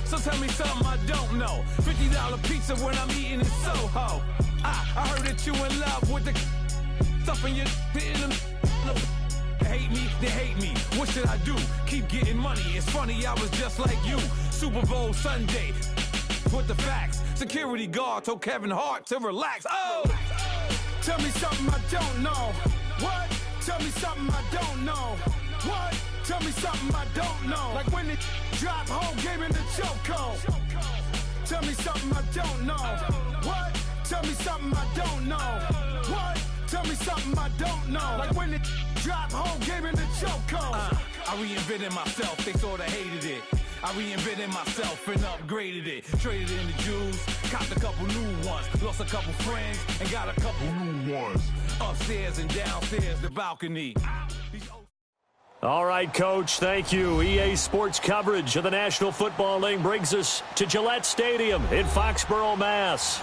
So tell me something I don't know. $50 pizza when I'm eating in Soho. I heard that you in love with the stuff in your hate me, they hate me. What should I do? Keep getting money. It's funny, I was just like you. Super Bowl Sunday. With the facts. Security guard told Kevin Hart to relax. Oh! Tell me something I don't know. What? Tell me something I don't know. What? Tell me something I don't know. Like when it dropped home, game in the chokehold. Tell me something I don't know. What? Tell me something I don't know. What? Tell me something I don't know. Like when it dropped home, game in the chokehold. I reinvented myself, they sorta hated it. I reinvented myself and upgraded it. Traded in the Jews, copped a couple new ones. Lost a couple friends and got a couple new ones. Upstairs and downstairs, the balcony. All right, Coach, thank you. EA Sports coverage of the National Football League brings us to Gillette Stadium in Foxborough, Mass.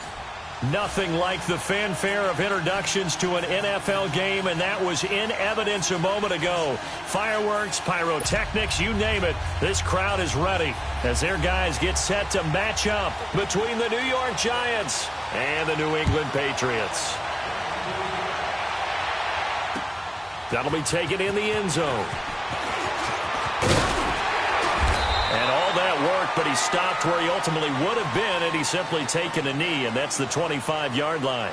Nothing like the fanfare of introductions to an NFL game, and that was in evidence a moment ago. Fireworks, pyrotechnics, you name it. This crowd is ready as their guys get set to match up between the New York Giants and the New England Patriots. That'll be taken in the end zone. And all that worked, but he stopped where he ultimately would have been had he simply taken a knee, and that's the 25-yard line.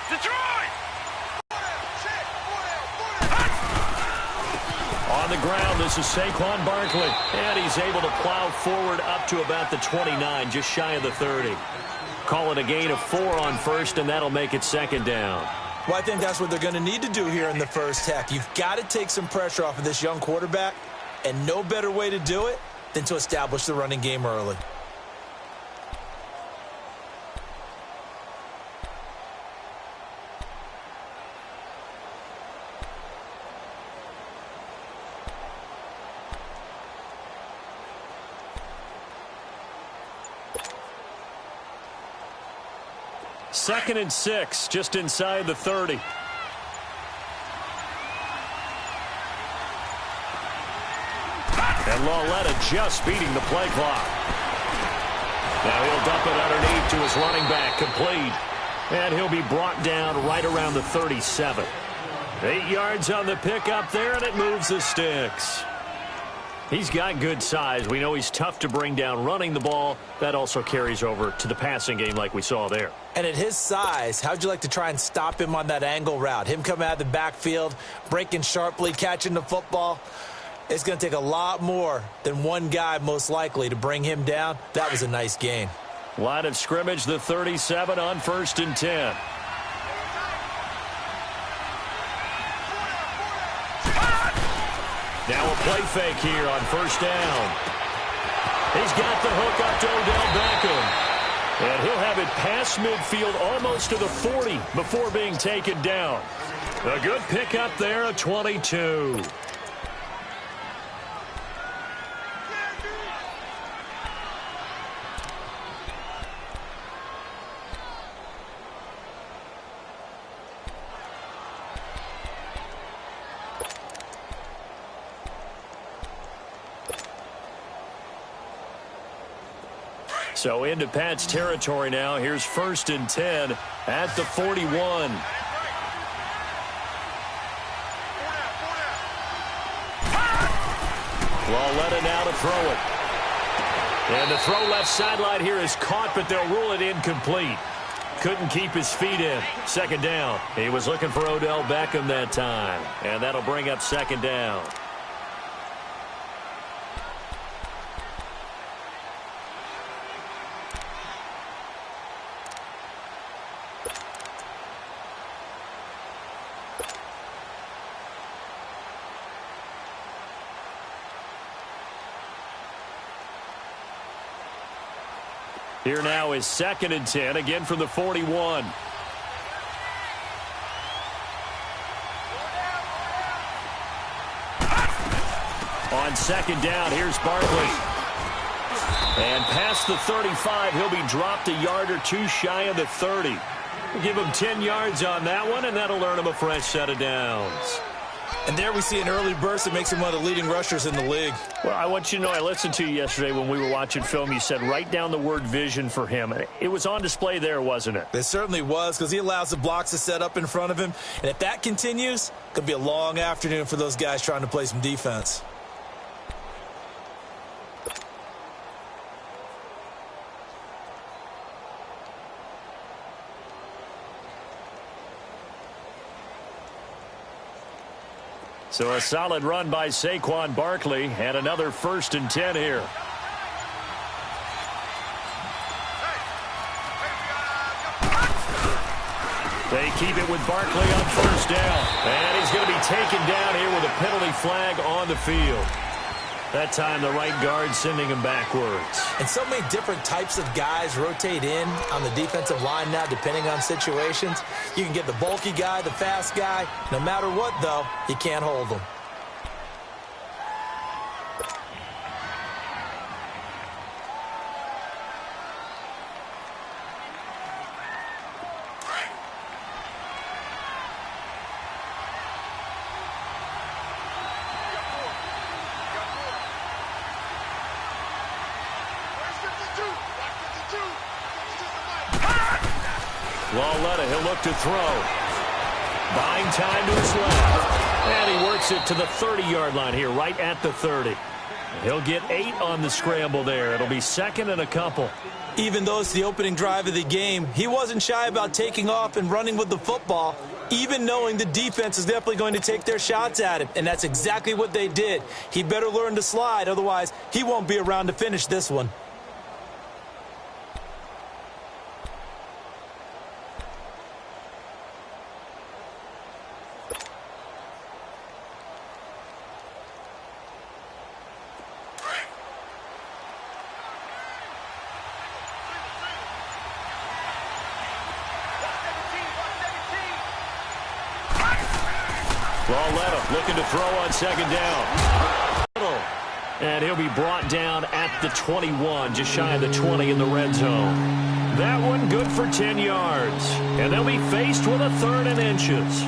Detroit! On the ground, this is Saquon Barkley, and he's able to plow forward up to about the 29, just shy of the 30. Call it a gain of 4 on first, and that'll make it second down. Well, I think that's what they're going to need to do here in the first half. You've got to take some pressure off of this young quarterback, and no better way to do it than to establish the running game early. Second and 6, just inside the 30. And Lauletta just beating the play clock. Now he'll dump it underneath to his running back, complete. And he'll be brought down right around the 37. 8 yards on the pickup there, and it moves the sticks. He's got good size. We know he's tough to bring down running the ball. That also carries over to the passing game like we saw there. And at his size, how'd you like to try and stop him on that angle route? Him coming out of the backfield, breaking sharply, catching the football. It's going to take a lot more than one guy, most likely, to bring him down. That was a nice gain. Line of scrimmage, the 37 on 1st and 10. Now a play fake here on 1st down. He's got the hook up to Odell Beckham. And he'll have it past midfield almost to the 40 before being taken down. A good pickup there, a 22. So into Pat's territory now. Here's 1st and 10 at the 41. Lauletta now to throw it. And the throw left sideline here is caught, but they'll rule it incomplete. Couldn't keep his feet in. Second down. He was looking for Odell Beckham that time. And that'll bring up second down. Here now is 2nd and 10, again from the 41. On 2nd down, here's Barkley. And past the 35, he'll be dropped a yard or two shy of the 30. We'll give him 10 yards on that one, and that'll earn him a fresh set of downs. And there we see an early burst that makes him one of the leading rushers in the league. Well, I want you to know, I listened to you yesterday when we were watching film. You said write down the word vision for him. It was on display there, wasn't it? It certainly was, because he allows the blocks to set up in front of him. And if that continues, it could be a long afternoon for those guys trying to play some defense. So a solid run by Saquon Barkley, and another 1st and 10 here. They keep it with Barkley on 1st down. And he's going to be taken down here with a penalty flag on the field. That time the right guard sending him backwards. And so many different types of guys rotate in on the defensive line now, depending on situations. You can get the bulky guy, the fast guy. No matter what, though, you can't hold them. He'll look to throw. Buying time to his left. And he works it to the 30-yard line here, right at the 30. He'll get 8 on the scramble there. It'll be 2nd and a couple. Even though it's the opening drive of the game, he wasn't shy about taking off and running with the football, even knowing the defense is definitely going to take their shots at him. And that's exactly what they did. He better learn to slide, otherwise he won't be around to finish this one. Looking to throw on 2nd down. And he'll be brought down at the 21, just shy of the 20 in the red zone. That one good for 10 yards. And they'll be faced with a 3rd and inches.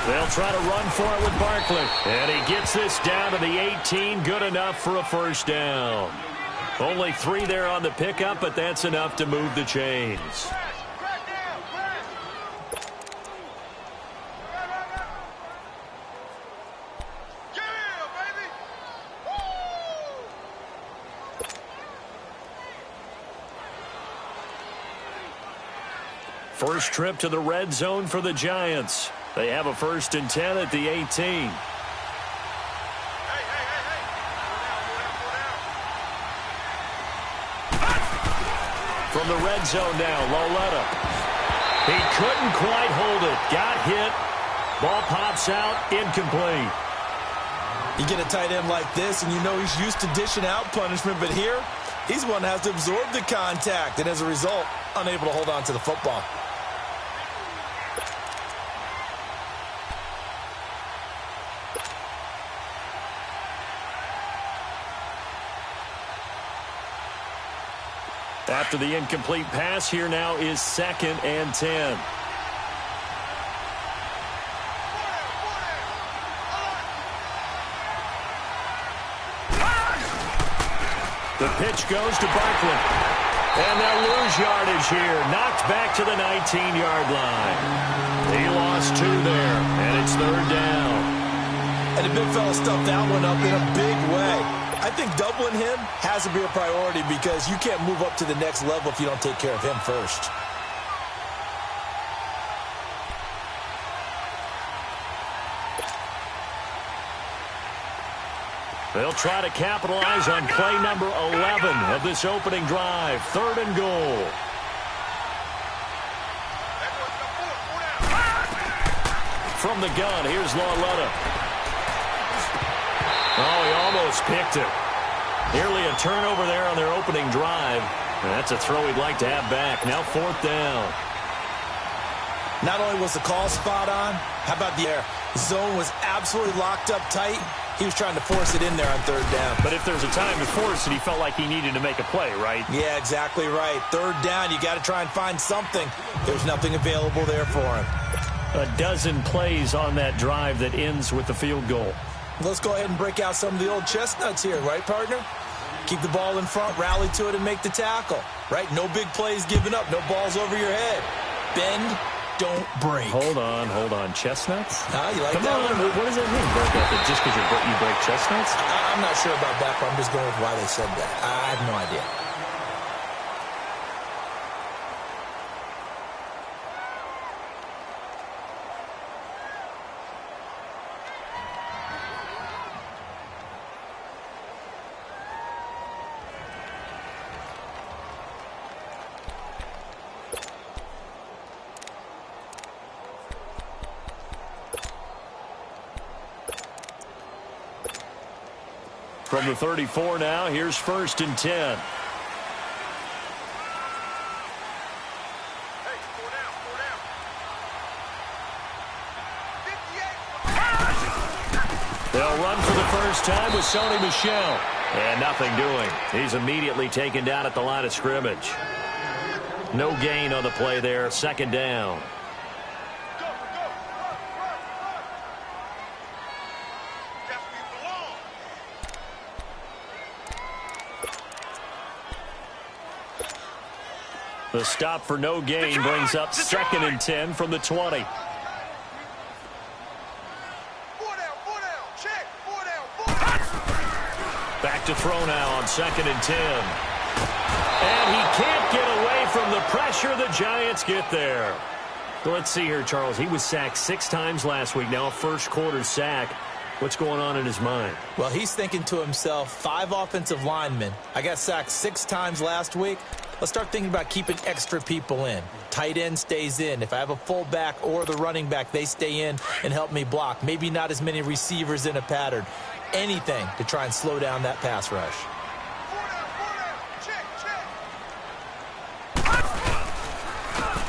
They'll try to run for it with Barkley. And he gets this down to the 18. Good enough for a 1st down. Only 3 there on the pickup, but that's enough to move the chains. First trip to the red zone for the Giants. They have a 1st and 10 at the 18. From the red zone now, Loletta. He couldn't quite hold it. Got hit. Ball pops out, incomplete. You get a tight end like this, and you know he's used to dishing out punishment, but here, he's one that has to absorb the contact, and as a result, unable to hold on to the football. After the incomplete pass, here now is 2nd and 10. The pitch goes to Barkley. And they'll lose yardage here. Knocked back to the 19-yard line. He lost 2 there, and it's 3rd down. And the big fella stuffed that one up in a big way. I think doubling him has to be a priority because you can't move up to the next level if you don't take care of him first. They'll try to capitalize on play number 11 of this opening drive. 3rd and goal. From the gun, here's Lauletta. Oh, he almost picked it. Nearly a turnover there on their opening drive. And that's a throw he'd like to have back. Now 4th down. Not only was the call spot on, how about the air? The zone was absolutely locked up tight. He was trying to force it in there on 3rd down. But if there's a time to force it, he felt like he needed to make a play, right? Yeah, exactly right. 3rd down, you got to try and find something. There's nothing available there for him. A dozen plays on that drive that ends with the field goal. Let's go ahead and break out some of the old chestnuts here, right, partner? Keep the ball in front, rally to it, and make the tackle, right? No big plays given up, no balls over your head. Bend, don't break. Hold on. Chestnuts? You like Come that on. one? What does that mean, break up? Just because you break chestnuts? I'm not sure about that, but I'm just going with why they said that. I have no idea. From the 34 now, here's 1st and 10. They'll run for the first time with Sony Michel. And nothing doing. He's immediately taken down at the line of scrimmage. No gain on the play there. 2nd down. The stop for no gain brings up 2nd and 10 from the 20. Back to throw now on 2nd and 10. And he can't get away from the pressure. The Giants get there. Let's see here, Charles. He was sacked 6 times last week. Now a first-quarter sack. What's going on in his mind? Well, he's thinking to himself, 5 offensive linemen. I got sacked 6 times last week. Let's start thinking about keeping extra people in. Tight end stays in. If I have a fullback or the running back, they stay in and help me block. Maybe not as many receivers in a pattern. Anything to try and slow down that pass rush.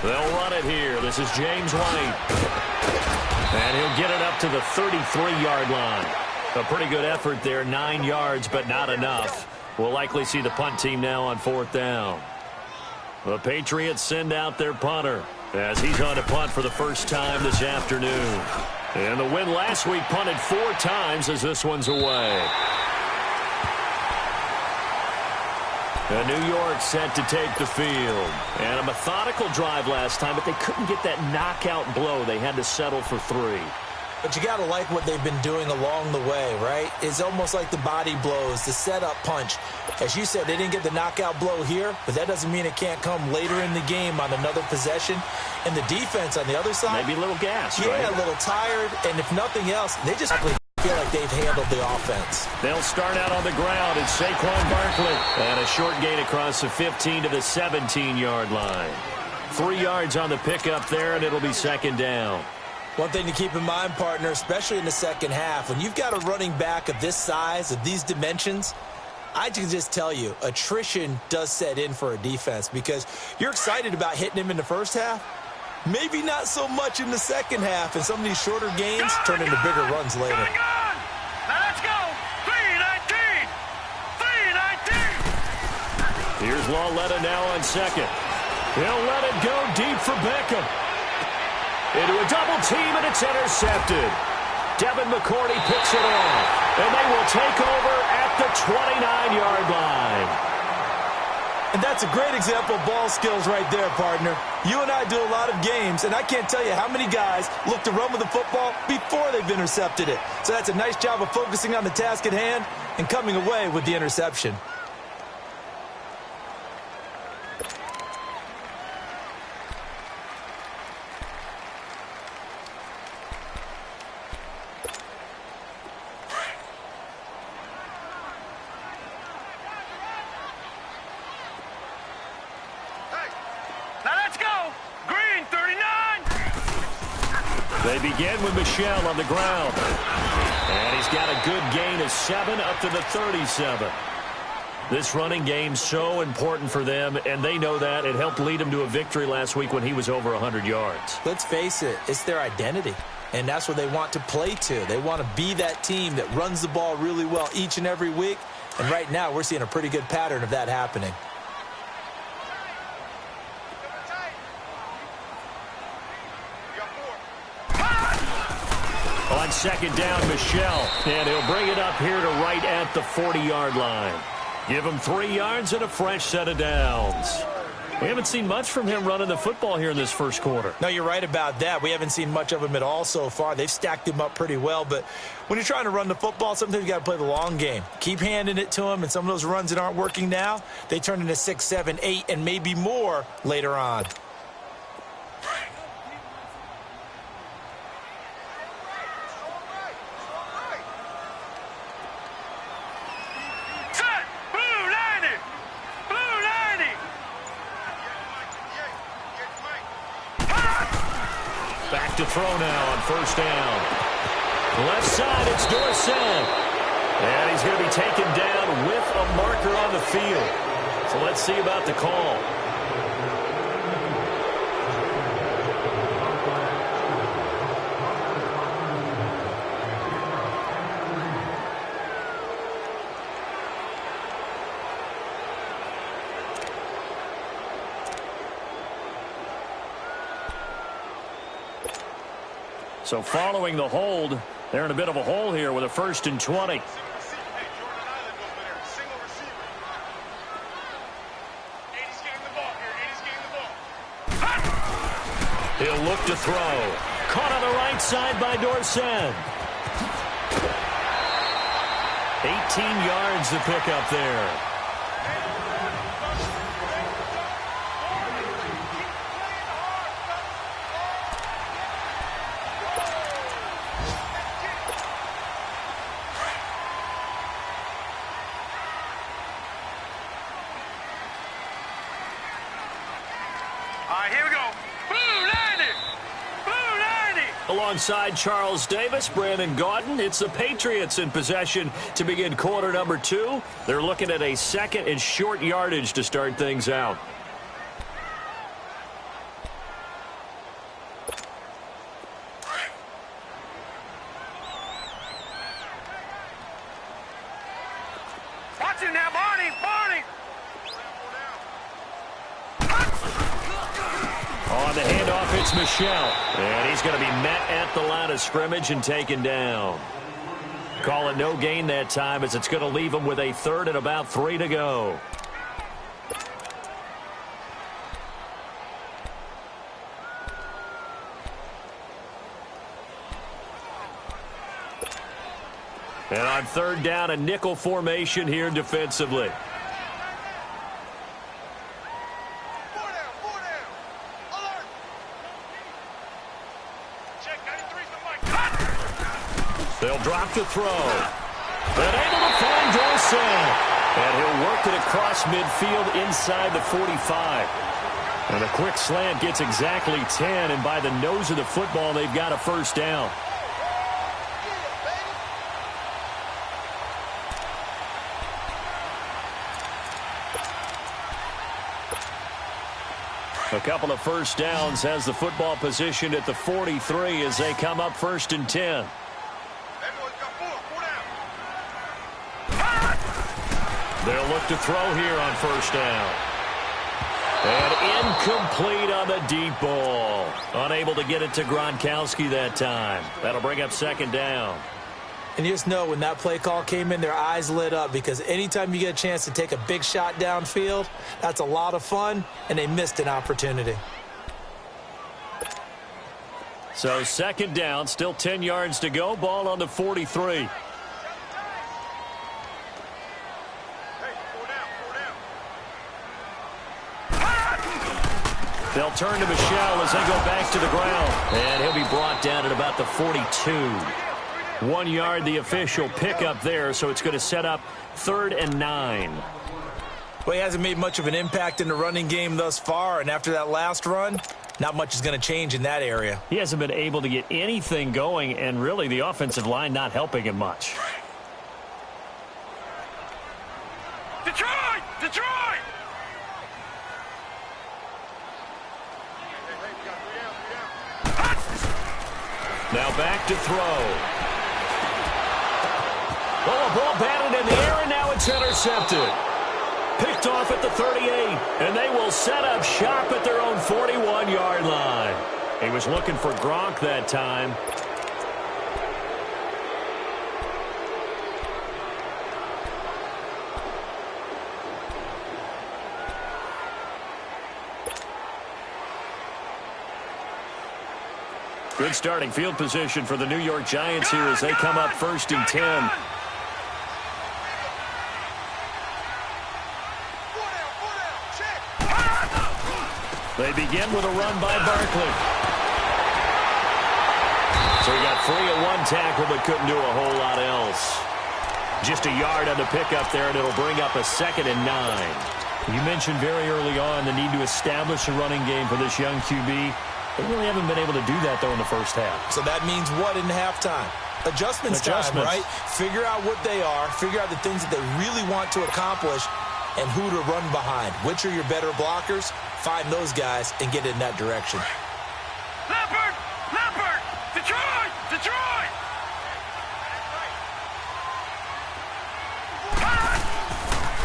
They'll run it here. This is James White. And he'll get it up to the 33-yard line. A pretty good effort there. 9 yards, but not enough. We'll likely see the punt team now on 4th down. The Patriots send out their punter as he's on to punt for the first time this afternoon. And the win last week punted 4 times as this one's away. And New York set to take the field. And a methodical drive last time, but they couldn't get that knockout blow. They had to settle for 3. But you got to like what they've been doing along the way, right? It's almost like the body blows, the setup punch. As you said, they didn't get the knockout blow here, but that doesn't mean it can't come later in the game on another possession. And the defense on the other side, maybe a little gas, yeah, right? A little tired. And if nothing else, they just feel like they've handled the offense. They'll start out on the ground. It's Saquon Barkley. And a short gain across the 15 to the 17-yard line. 3 yards on the pickup there, and it'll be 2nd down. One thing to keep in mind, partner, especially in the second half, when you've got a running back of this size, of these dimensions, I can just tell you, attrition does set in for a defense because you're excited about hitting him in the first half. Maybe not so much in the second half, and some of these shorter gains turn into bigger runs later. Now let's go. 3-19. 3-19. Here's Lauletta now on 2nd. He'll let it go deep for Beckham. Into a double team, and it's intercepted. Devin McCourty picks it off, and they will take over at the 29-yard line. And that's a great example of ball skills right there, partner. You and I do a lot of games, and I can't tell you how many guys look to run with the football before they've intercepted it. So that's a nice job of focusing on the task at hand and coming away with the interception. They begin with Michel on the ground. And he's got a good gain of 7 up to the 37. This running game's so important for them, and they know that. It helped lead them to a victory last week when he was over 100 yards. Let's face it, it's their identity, and that's what they want to play to. They want to be that team that runs the ball really well each and every week, and right now we're seeing a pretty good pattern of that happening. On second down, Michel, and he'll bring it up here to right at the 40-yard line. Give him 3 yards and a fresh set of downs. We haven't seen much from him running the football here in this first quarter. No, you're right about that. We haven't seen much of him at all so far. They've stacked him up pretty well, but when you're trying to run the football, sometimes you got to play the long game. Keep handing it to him, and some of those runs that aren't working now, they turn into 6, 7, 8, and maybe more later on. Back to throw now on first down. Left side, it's Dorsett. And he's going to be taken down with a marker on the field. So let's see about the call. So following the hold, they're in a bit of a hole here with a 1st and 20. He'll look to throw. Caught on the right side by Dorsett. 18 yards to pick up there. Alongside Charles Davis, Brandon Gaudin, it's the Patriots in possession to begin quarter number 2. They're looking at a 2nd and short yardage to start things out. Watch him now, Barney! On the handoff, it's Michel. And he's going to be met at the line of scrimmage and taken down. Call it no gain that time as it's going to leave him with a 3rd and about 3 to go. And on 3rd down, a nickel formation here defensively. They'll drop to throw. And able to find Dorsett. And he'll work it across midfield inside the 45. And a quick slant gets exactly 10. And by the nose of the football, they've got a 1st down. A couple of 1st downs has the football positioned at the 43 as they come up 1st and 10. They'll look to throw here on 1st down. And incomplete on the deep ball. Unable to get it to Gronkowski that time. That'll bring up 2nd down. And you just know when that play call came in, their eyes lit up, because anytime you get a chance to take a big shot downfield, that's a lot of fun, and they missed an opportunity. So second down, still 10 yards to go. Ball on the 43. They'll turn to Michelle as they go back to the ground. And he'll be brought down at about the 42. 1 yard, the official pickup there, so it's going to set up 3rd and 9. Well, he hasn't made much of an impact in the running game thus far, and after that last run, not much is going to change in that area. He hasn't been able to get anything going, and really the offensive line not helping him much. Detroit! Detroit! Now back to throw. Oh, a ball batted in the air, and now it's intercepted. Picked off at the 38, and they will set up shop at their own 41-yard line. He was looking for Gronk that time. Good starting field position for the New York Giants here as they come up 1st and 10. They begin with a run by Barkley. So he got free at one tackle but couldn't do a whole lot else. Just a yard on the pickup there, and it'll bring up a 2nd and 9. You mentioned very early on the need to establish a running game for this young QB. They really haven't been able to do that, though, in the first half. So that means what in halftime? Adjustments time, right? Figure out what they are, figure out the things that they really want to accomplish, and who to run behind. Which are your better blockers? Find those guys and get in that direction. Leopard! Leopard! Detroit! Detroit!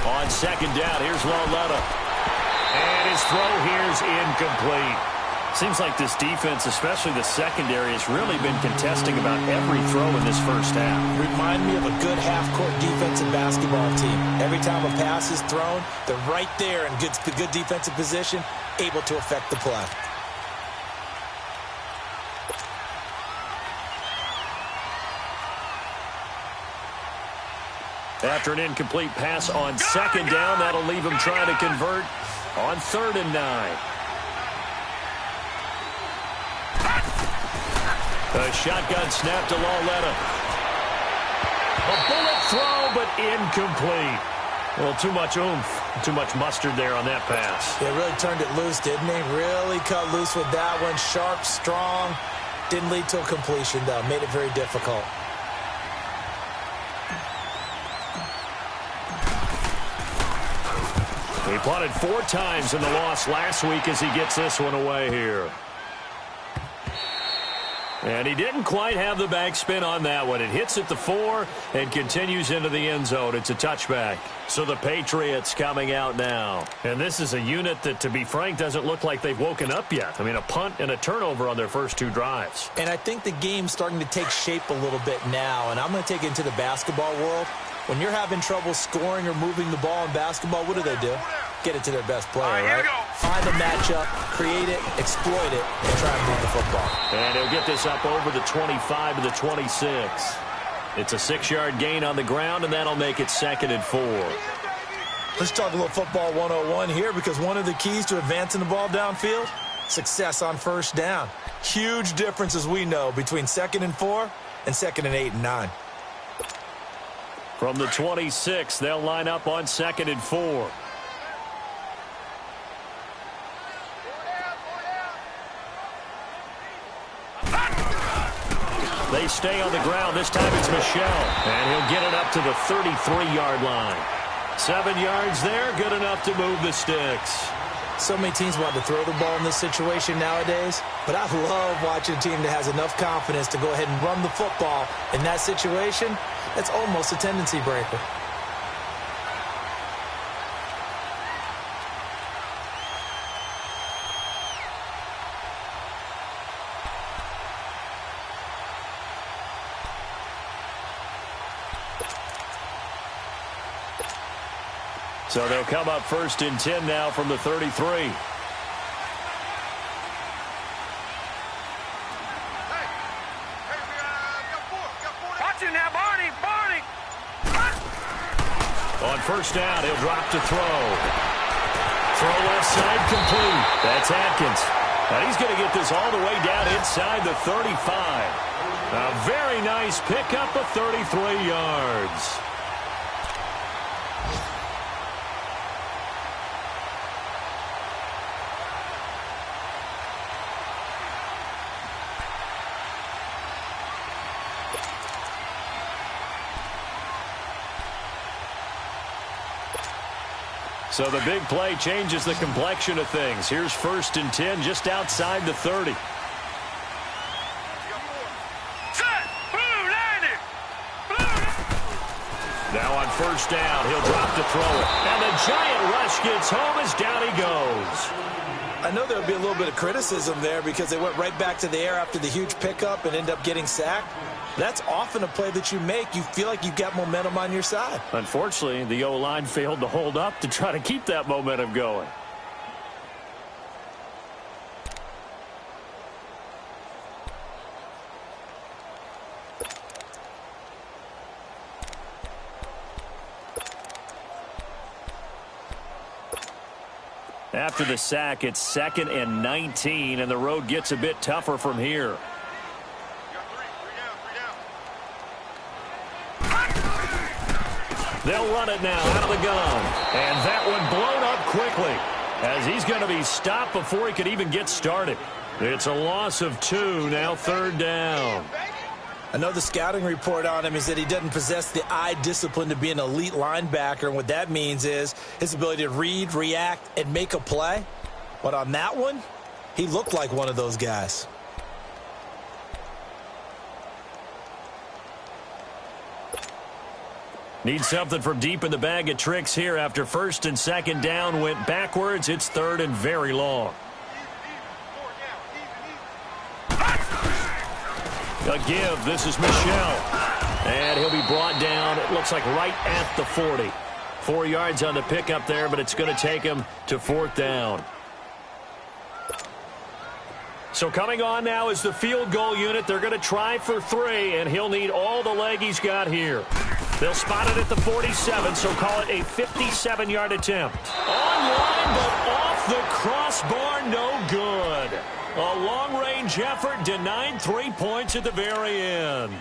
On 2nd down, here's Lauletta. And his throw here's incomplete. Seems like this defense, especially the secondary, has really been contesting about every throw in this first half. Remind me of a good half-court defensive basketball team. Every time a pass is thrown, they're right there in good defensive position, able to affect the play. After an incomplete pass on 2nd down, that'll leave him trying to convert on 3rd and 9. A shotgun snap to Lauletta. A bullet throw, but incomplete. Well, too much oomph, too much mustard there on that pass. They really turned it loose, didn't they? Really cut loose with that one. Sharp, strong. Didn't lead to a completion, though. Made it very difficult. He punted 4 times in the loss last week as he gets this one away here. And he didn't quite have the backspin on that one. It hits at the 4 and continues into the end zone. It's a touchback. So the Patriots coming out now. And this is a unit that, to be frank, doesn't look like they've woken up yet. I mean, a punt and a turnover on their first 2 drives. And I think the game's starting to take shape a little bit now. And I'm going to take it into the basketball world. When you're having trouble scoring or moving the ball in basketball, what do? Get it to their best player, right? Find a matchup, create it, exploit it, and try and move the football. And he'll get this up over the 25 to the 26. It's a 6-yard gain on the ground, and that'll make it 2nd and 4. Let's talk a little football 101 here, because one of the keys to advancing the ball downfield, success on 1st down. Huge difference, as we know, between 2nd and 4 and 2nd and 8 and 9. From the 26, they'll line up on 2nd and 4. They stay on the ground. This time it's Michelle. And he'll get it up to the 33-yard line. 7 yards there, good enough to move the sticks. So many teams want to throw the ball in this situation nowadays, but I love watching a team that has enough confidence to go ahead and run the football. In that situation, that's almost a tendency breaker. So they'll come up 1st and 10 now from the 33. On 1st down, he'll drop to throw. Throw left side complete. That's Atkins. And he's going to get this all the way down inside the 35. A very nice pickup of 33 yards. So the big play changes the complexion of things. Here's 1st and 10 just outside the 30. Now on 1st down, he'll drop to throw it. And the giant rush gets home as down he goes. I know there'll be a little bit of criticism there because they went right back to the air after the huge pickup and end up getting sacked. That's often a play that you make. You feel like you've got momentum on your side. Unfortunately, the O-line failed to hold up to try to keep that momentum going. After the sack, it's 2nd and 19, and the road gets a bit tougher from here. They'll run it now out of the gun. And that one blown up quickly as he's going to be stopped before he could even get started. It's a loss of 2, now 3rd down. I know the scouting report on him is that he doesn't possess the eye discipline to be an elite linebacker. And what that means is his ability to read, react, and make a play. But on that one, he looked like one of those guys. Need something from deep in the bag of tricks here after 1st and 2nd down went backwards. It's 3rd and very long. A give. This is Michel. And he'll be brought down, it looks like right at the 40. 4 yards on the pickup there, but it's going to take him to 4th down. So coming on now is the field goal unit. They're going to try for 3, and he'll need all the leg he's got here. They'll spot it at the 47, so call it a 57-yard attempt. Online, but off the crossbar, no good. A long-range effort denied 3 points at the very end.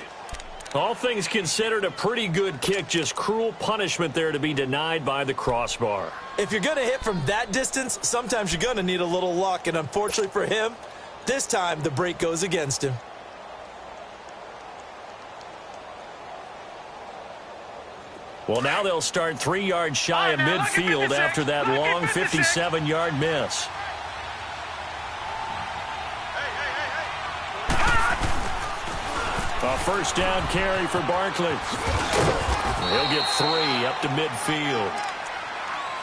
All things considered, a pretty good kick, just cruel punishment there to be denied by the crossbar. If you're going to hit from that distance, sometimes you're going to need a little luck, and unfortunately for him, this time the break goes against him. Well, now they'll start 3 yards shy of midfield after that long 57-yard miss. A 1st down carry for Barkley. He'll get 3 up to midfield.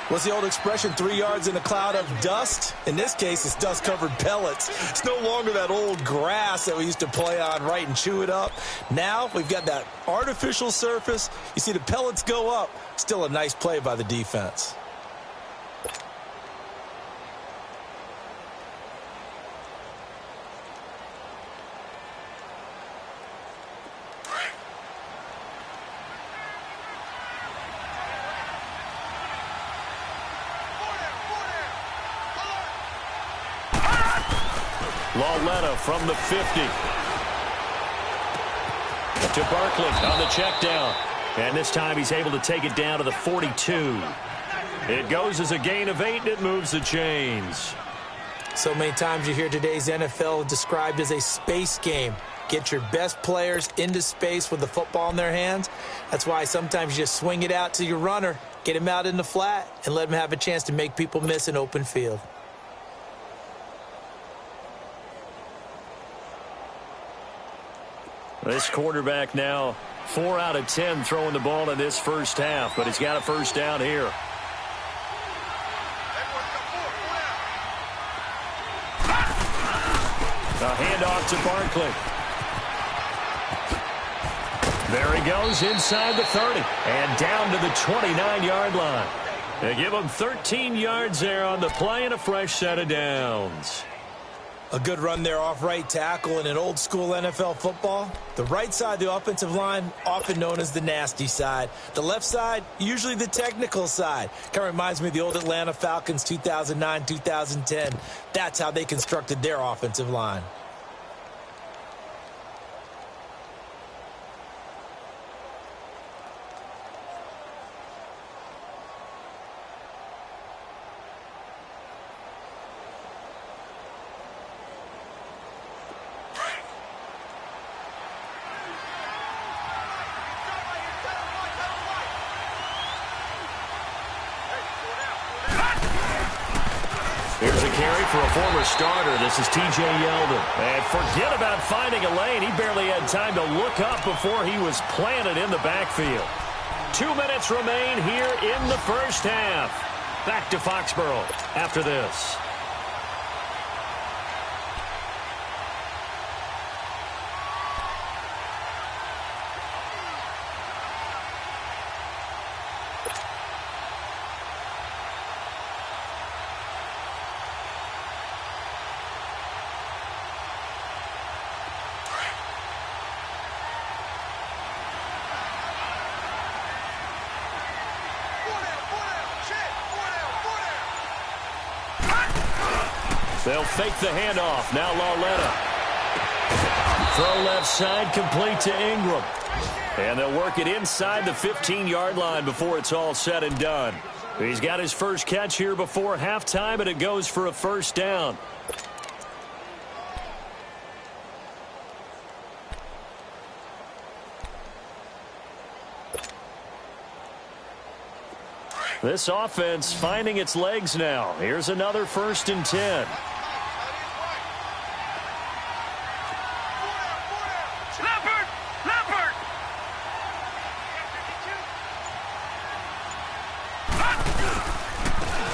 What's the old expression, 3 yards in a cloud of dust? In this case, it's dust-covered pellets. It's no longer that old grass that we used to play on, right, and chew it up. Now we've got that artificial surface. You see the pellets go up. Still a nice play by the defense. Lauletta from the 50. To Barkley on the check down. And this time he's able to take it down to the 42. It goes as a gain of 8, and it moves the chains. So many times you hear today's NFL described as a space game. Get your best players into space with the football in their hands. That's why sometimes you just swing it out to your runner, get him out in the flat, and let him have a chance to make people miss an open field. This quarterback now 4 out of 10 throwing the ball in this first half, but he's got a 1st down here. A handoff to Barkley. There he goes inside the 30 and down to the 29-yard line. They give him 13 yards there on the play and a fresh set of downs. A good run there off right tackle in an old-school NFL football. The right side of the offensive line, often known as the nasty side. The left side, usually the technical side. Kind of reminds me of the old Atlanta Falcons 2009-2010. That's how they constructed their offensive line. Here's a carry for a former starter. This is T.J. Yeldon. And forget about finding a lane. He barely had time to look up before he was planted in the backfield. 2 minutes remain here in the first half. Back to Foxborough after this. They'll fake the handoff. Now Lauletta. Throw left side, complete to Ingram. And they'll work it inside the 15-yard line before it's all said and done. He's got his first catch here before halftime, and it goes for a first down. This offense finding its legs now. Here's another 1st and 10.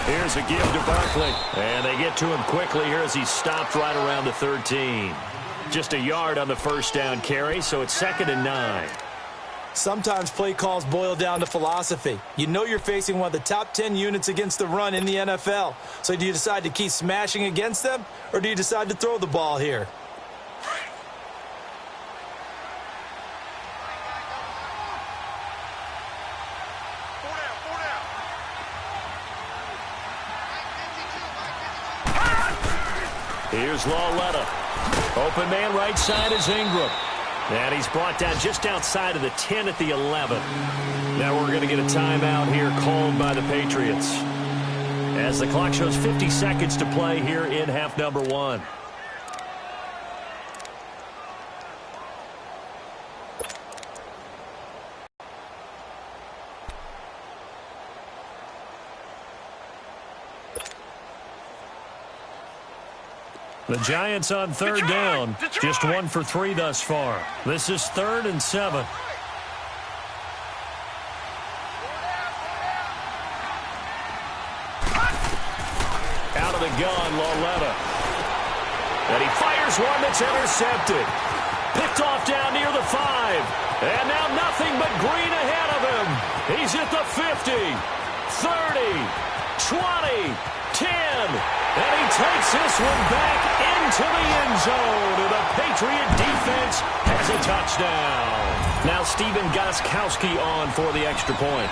Here's a give to Barkley. And they get to him quickly here as he's stopped right around the 13. Just a yard on the first down carry, so it's 2nd and 9. Sometimes play calls boil down to philosophy. You know you're facing one of the top 10 units against the run in the NFL. So do you decide to keep smashing against them, or do you decide to throw the ball here? Here's Lauletta. Open man right side is Ingram. And he's brought down just outside of the 10 at the 11. Now we're going to get a timeout here called by the Patriots, as the clock shows 50 seconds to play here in half number 1. The Giants on 3rd down. Just 1 for 3 thus far. This is 3rd and 7. Out of the gun, Lauletta. And he fires one that's intercepted. Picked off down near the 5. And now nothing but green ahead of him. He's at the 50, 30, 20, 10. And he takes this one back into the end zone. And the Patriot defense has a touchdown. Now Stephen Gostkowski on for the extra point.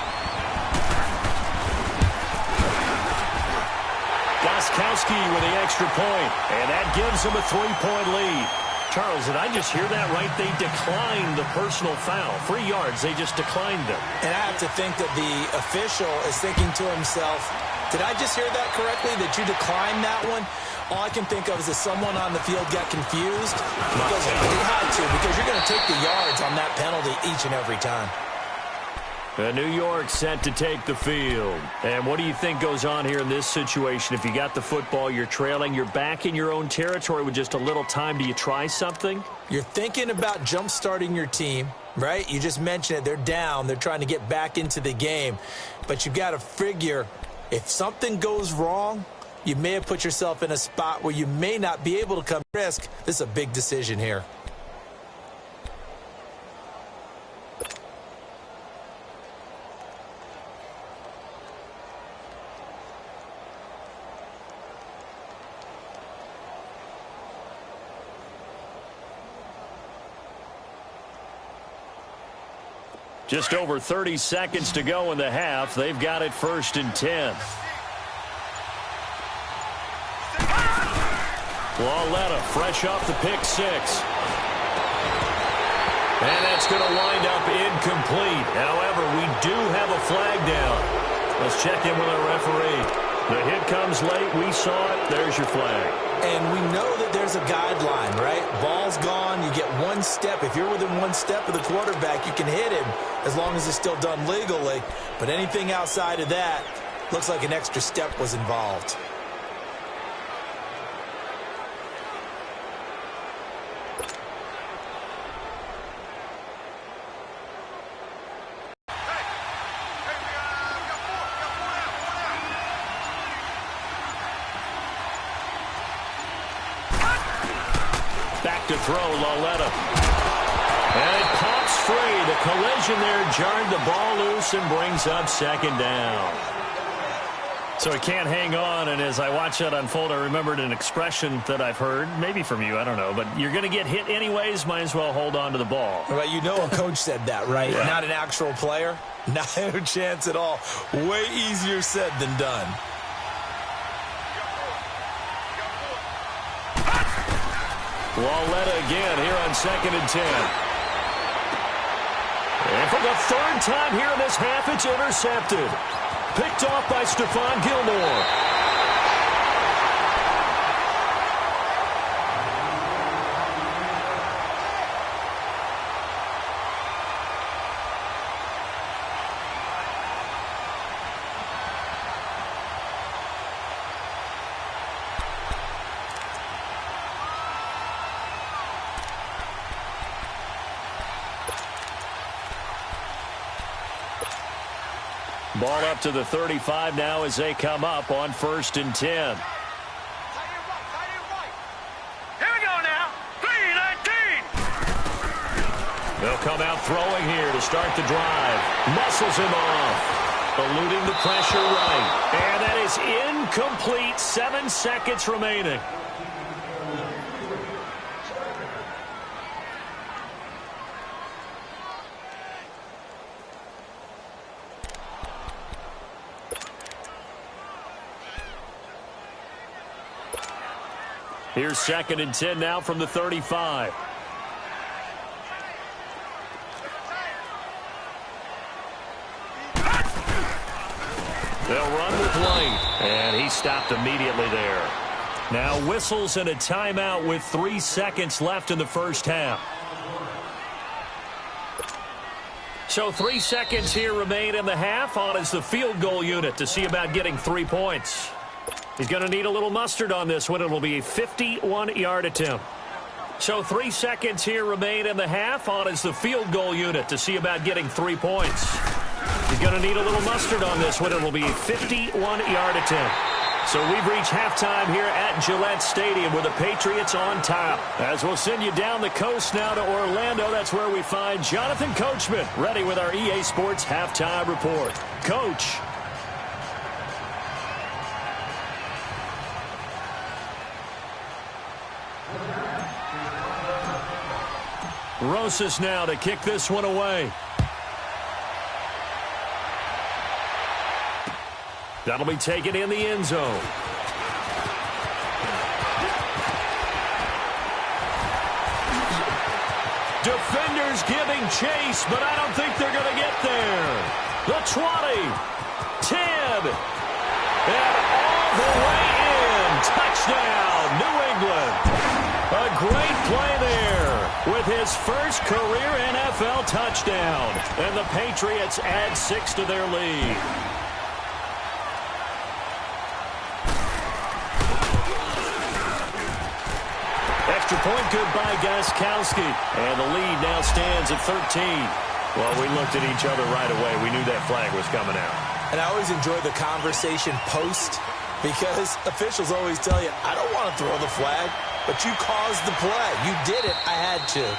Gostkowski with the extra point. And that gives him a 3-point lead. Charles, did I just hear that right? They declined the personal foul. 3 yards, they just declined them. And I have to think that the official is thinking to himself, did I just hear that correctly, that you declined that one? All I can think of is that someone on the field got confused. Because they had to, because you're going to take the yards on that penalty each and every time. New York set to take the field. And what do you think goes on here in this situation? If you got the football, you're trailing, you're back in your own territory with just a little time. Do you try something? You're thinking about jump-starting your team, right? You just mentioned it. They're down. They're trying to get back into the game. But you've got to figure, if something goes wrong, you may have put yourself in a spot where you may not be able to come risk. This is a big decision here. Just over 30 seconds to go in the half. They've got it 1st and 10. Lauletta fresh off the pick six. And that's going to wind up incomplete. However, we do have a flag down. Let's check in with our referee. The hit comes late. We saw it. There's your flag. And we know that there's a guideline, right? Ball's gone. You get one step. If you're within one step of the quarterback, you can hit him as long as it's still done legally. But anything outside of that, looks like an extra step was involved. Back to throw, Lauletta. And it pops free. The collision there jarred the ball loose and brings up 2nd down. So he can't hang on, and as I watch that unfold, I remembered an expression that I've heard, maybe from you, I don't know, but you're going to get hit anyways, might as well hold on to the ball. Well, you know a coach said that, right? Yeah. Not an actual player. Not a chance at all. Way easier said than done. Lauletta again here on 2nd and 10. And for the 3rd time here in this half, it's intercepted. Picked off by Stephon Gilmore. Ball up to the 35 now as they come up on 1st and 10. Here we go now. 3-19. They'll come out throwing here to start the drive. Muscles him off. Eluding the pressure right. And that is incomplete. 7 seconds remaining. Here's 2nd and 10 now from the 35. They'll run with Lane, and he stopped immediately there. Now whistles and a timeout with 3 seconds left in the 1st half. So 3 seconds here remain in the half. On is the field goal unit to see about getting 3 points. He's going to need a little mustard on this one. It will be a 51-yard attempt. So 3 seconds here remain in the half. On is the field goal unit to see about getting 3 points. He's going to need a little mustard on this one. It will be a 51-yard attempt. So we've reached halftime here at Gillette Stadium with the Patriots on top. As we'll send you down the coast now to Orlando, that's where we find Jonathan Coachman ready with our EA Sports halftime report. Coach. Rosas now to kick this one away. That'll be taken in the end zone. Defenders giving chase, but I don't think they're going to get there. The 20, 10, and all the way in. Touchdown, New England. A great play there with his first career NFL touchdown. And the Patriots add 6 to their lead. Extra point good by Gostkowski. And the lead now stands at 13. Well, we looked at each other right away. We knew that flag was coming out. And I always enjoy the conversation post because officials always tell you, I don't want to throw the flag. But you caused the play. You did it. I had to.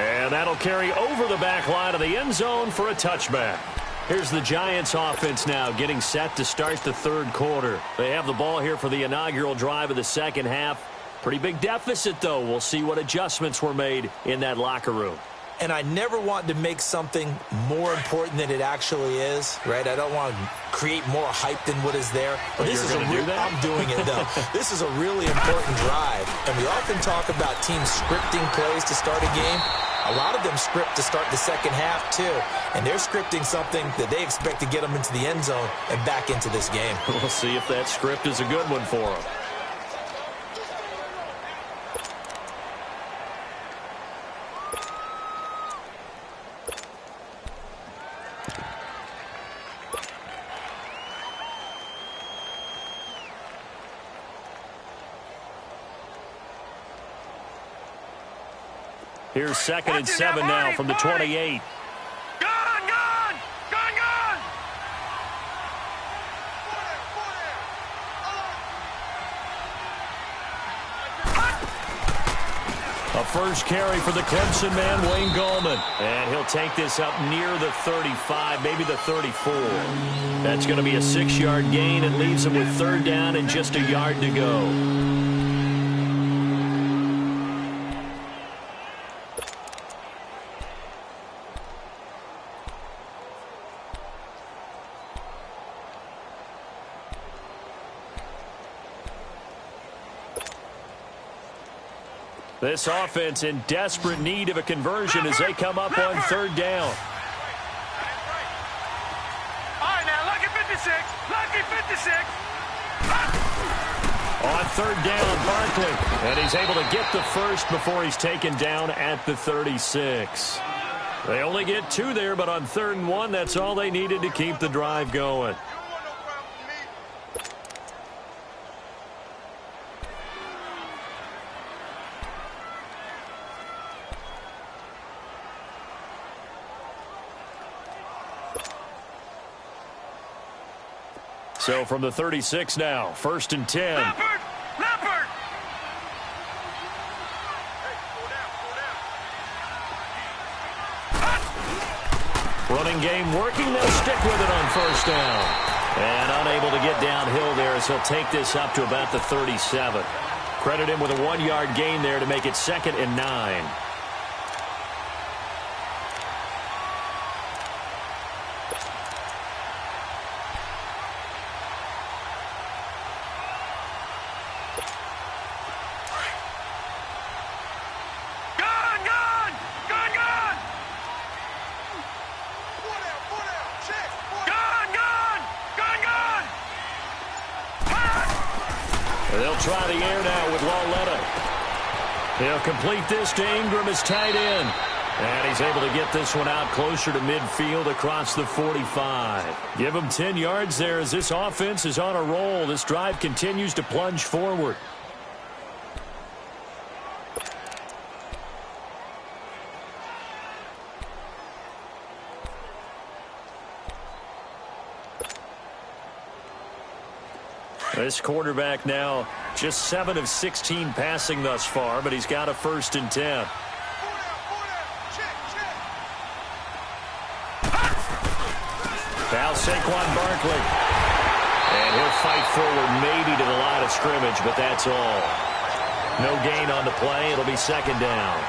And that'll carry over the back line of the end zone for a touchback. Here's the Giants offense now getting set to start the 3rd quarter. They have the ball here for the inaugural drive of the 2nd half. Pretty big deficit, though. We'll see what adjustments were made in that locker room. and I never want to make something more important than it actually is, right? I don't want to create more hype than what is there. But this is I'm doing it, though. This is a really important drive, and we often talk about teams scripting plays to start a game. A lot of them script to start the second half, too, and they're scripting something that they expect to get them into the end zone and back into this game. We'll see if that script is a good one for them. Here's 2nd and 7 now from the 28. Gone, gone! Gone, gone! A first carry for the Clemson man, Wayne Gallman. And he'll take this up near the 35, maybe the 34. That's going to be a 6-yard gain. It leaves him with 3rd down and just a yard to go. This offense in desperate need of a conversion as they come up on 3rd down. All right, now, lucky 56. Lucky 56. On 3rd down, Barkley. And he's able to get the first before he's taken down at the 36. They only get 2 there, but on 3rd and 1, that's all they needed to keep the drive going. So from the 36 now, 1st and 10. Leopard! Leopard! Running game working. They'll stick with it on 1st down. And unable to get downhill there as he'll take this up to about the 37. Credit him with a 1-yard gain there to make it 2nd and 9. They'll try the air now with Lauletta. He'll complete this to Ingram as tight end. And he's able to get this one out closer to midfield across the 45. Give him 10 yards there as this offense is on a roll. This drive continues to plunge forward. This quarterback now just 7 of 16 passing thus far, but he's got a 1st and 10. Now Saquon Barkley. And he'll fight forward maybe to the line of scrimmage, but that's all. No gain on the play. It'll be 2nd down.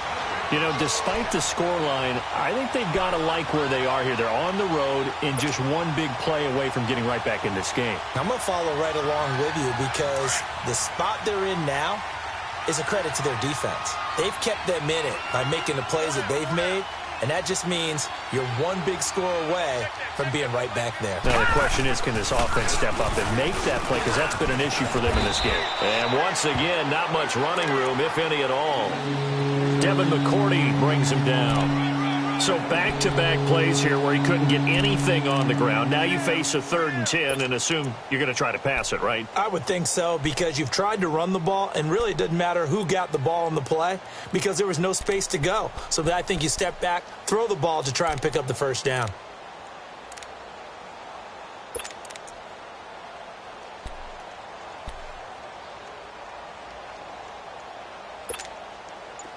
You know, despite the scoreline, I think they've got to like where they are here. They're on the road and just one big play away from getting right back in this game. I'm going to follow right along with you because the spot they're in now is a credit to their defense. They've kept them in it by making the plays that they've made, and that just means you're one big score away from being right back there. Now the question is, can this offense step up and make that play? Because that's been an issue for them in this game. And once again, not much running room, if any at all. Devin McCourty brings him down. So back-to-back plays here where he couldn't get anything on the ground. Now you face a 3rd and 10 and assume you're going to try to pass it, right? I would think so because you've tried to run the ball, and really it doesn't matter who got the ball on the play because there was no space to go. So I think you step back, throw the ball to try and pick up the 1st down.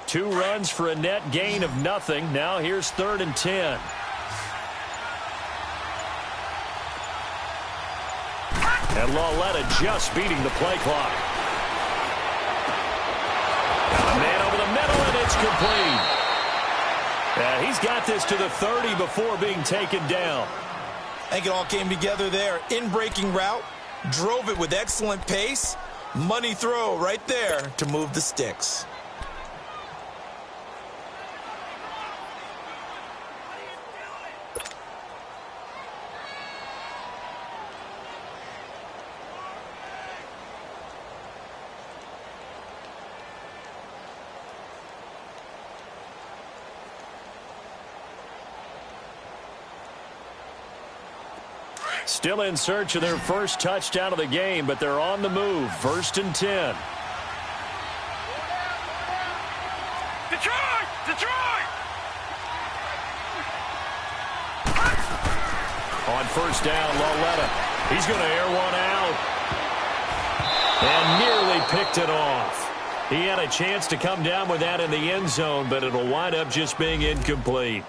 Two runs for a net gain of nothing. Now here's 3rd and 10. And Lauletta just beating the play clock. A man over the middle, and it's complete. He's got this to the 30 before being taken down. I think it all came together there. In-breaking route, drove it with excellent pace. Money throw right there to move the sticks. Still in search of their first touchdown of the game, but they're on the move. 1st and 10. Detroit! Detroit! On 1st down, Lauletta. He's going to air one out. And nearly picked it off. He had a chance to come down with that in the end zone, but it'll wind up just being incomplete.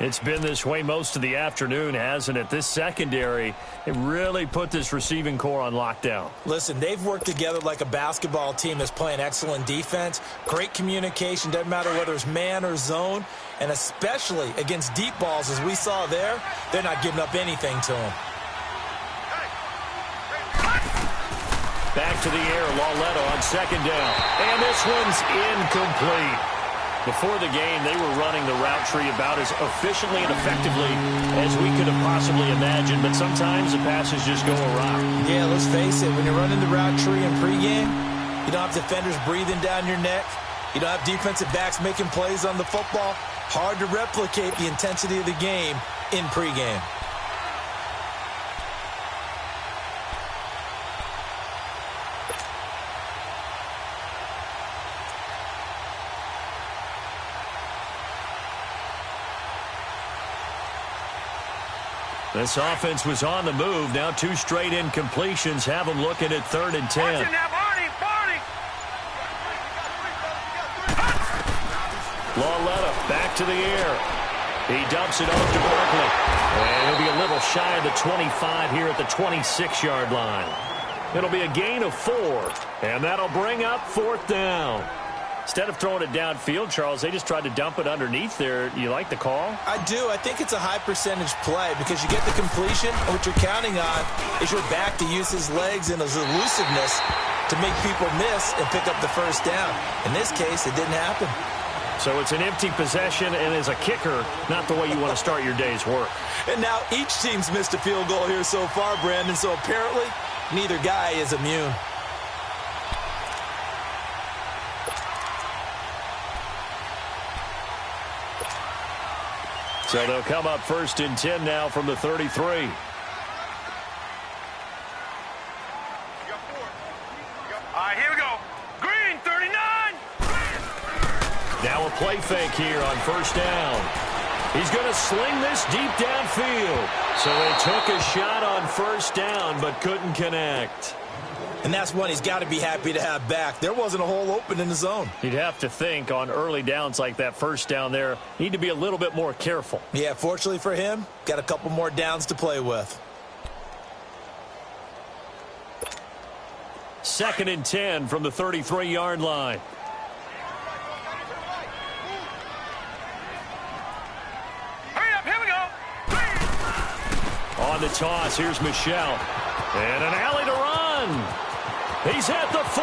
It's been this way most of the afternoon, hasn't it? This secondary, it really put this receiving core on lockdown. Listen, they've worked together like a basketball team that's playing excellent defense. Great communication, doesn't matter whether it's man or zone. And especially against deep balls, as we saw there, they're not giving up anything to them. Back to the air, Lauletta on 2nd down. And this one's incomplete. Before the game, they were running the route tree about as efficiently and effectively as we could have possibly imagined, but sometimes the passes just go awry. Yeah, let's face it, when you're running the route tree in pregame, you don't have defenders breathing down your neck. You don't have defensive backs making plays on the football. Hard to replicate the intensity of the game in pregame. This offense was on the move. Now 2 straight incompletions have them looking at 3rd and 10. Watch it now, Barney! Barney! Lauletta back to the air. He dumps it off to Barkley. And he'll be a little shy of the 25 here at the 26-yard line. It'll be a gain of 4. And that'll bring up 4th down. Instead of throwing it downfield, Charles, they just tried to dump it underneath there. You like the call? I do. I think it's a high percentage play because you get the completion, and what you're counting on is your back to use his legs and his elusiveness to make people miss and pick up the 1st down. In this case, it didn't happen. So it's an empty possession, and as a kicker, not the way you want to start your day's work. And now each team's missed a field goal here so far, Brandon, so apparently neither guy is immune. So they'll come up 1st and 10 now from the 33. Here we go. Green, 39. Now a play fake here on 1st down. He's going to sling this deep downfield. So they took a shot on 1st down but couldn't connect. And that's one he's got to be happy to have back. There wasn't a hole open in the zone. You'd have to think on early downs like that 1st down there, need to be a little bit more careful. Yeah, fortunately for him, got a couple more downs to play with. 2nd and 10 from the 33-yard line. Hurry up, here we go. On the toss, here's Michelle. And an alley to run. He's at the 40,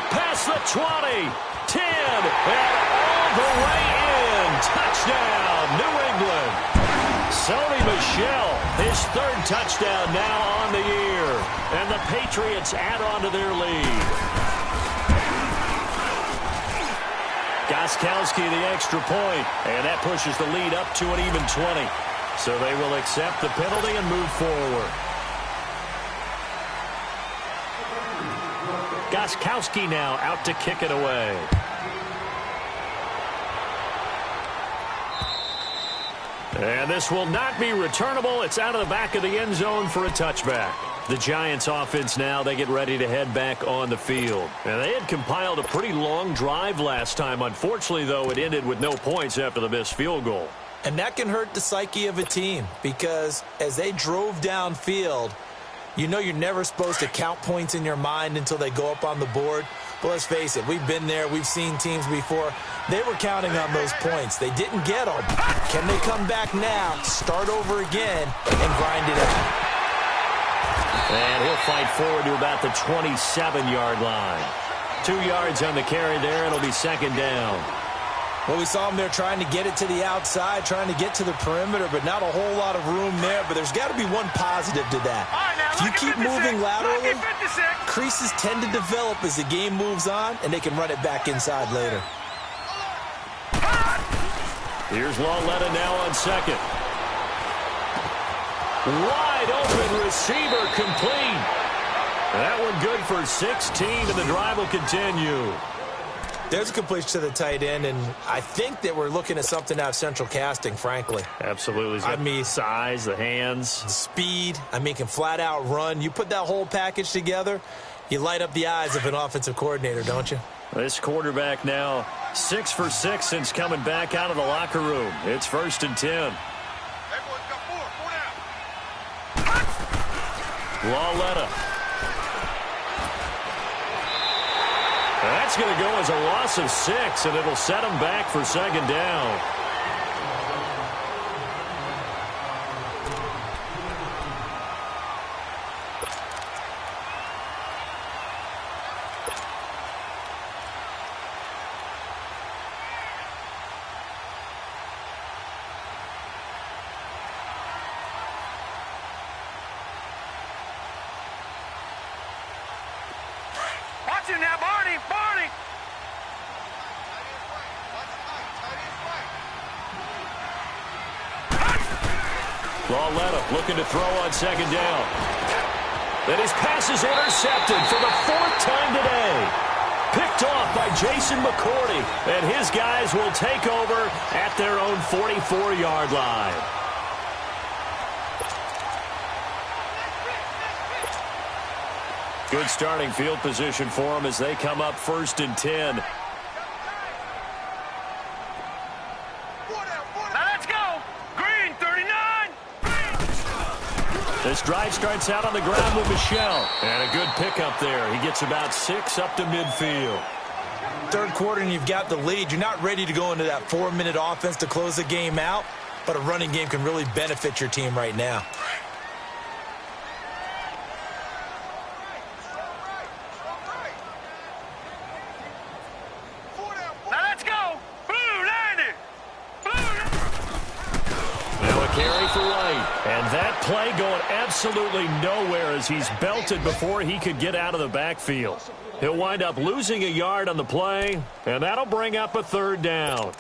past the 20, 10, and all the way in. Touchdown, New England. Sony Michel, his 3rd touchdown now on the year. And the Patriots add on to their lead. Gostkowski the extra point, and that pushes the lead up to an even 20. So they will accept the penalty and move forward. Gostkowski now out to kick it away. And this will not be returnable. It's out of the back of the end zone for a touchback. The Giants offense now, they get ready to head back on the field. And they had compiled a pretty long drive last time. Unfortunately, though, it ended with no points after the missed field goal. And that can hurt the psyche of a team because as they drove downfield, you know you're never supposed to count points in your mind until they go up on the board. But let's face it, we've been there. We've seen teams before. They were counting on those points. They didn't get them. Can they come back now, start over again, and grind it out? And he'll fight forward to about the 27-yard line. 2 yards on the carry there. It'll be second down. Well, we saw him there trying to get it to the outside, trying to get to the perimeter, but not a whole lot of room there. But there's got to be one positive to that. If you keep moving laterally, creases tend to develop as the game moves on, and they can run it back inside later. Here's Lauletta now on second. Wide open receiver complete. That one good for 16, and the drive will continue. There's a completion to the tight end, and I think that we're looking at something out of Central Casting, frankly. Absolutely. I mean, size, the hands. Speed. I mean, can flat out run. You put that whole package together, you light up the eyes of an offensive coordinator, don't you? This quarterback now 6 for 6 since coming back out of the locker room. It's 1st and 10. Lauletta. That's going to go as a loss of 6, and it'll set him back for second down. Watch him now, Barney! Barney! Lauletta looking to throw on second down. Then his pass is intercepted for the 4th time today. Picked off by Jason McCourty, and his guys will take over at their own 44-yard line. Good starting field position for them as they come up 1st and 10. Now let's go! Green, 39! This drive starts out on the ground with Michelle. And a good pickup there. He gets about 6 up to midfield. Third quarter and you've got the lead. You're not ready to go into that 4-minute offense to close the game out, but a running game can really benefit your team right now. Play going absolutely nowhere as he's belted before he could get out of the backfield. He'll wind up losing a yard on the play, and that'll bring up a 3rd down.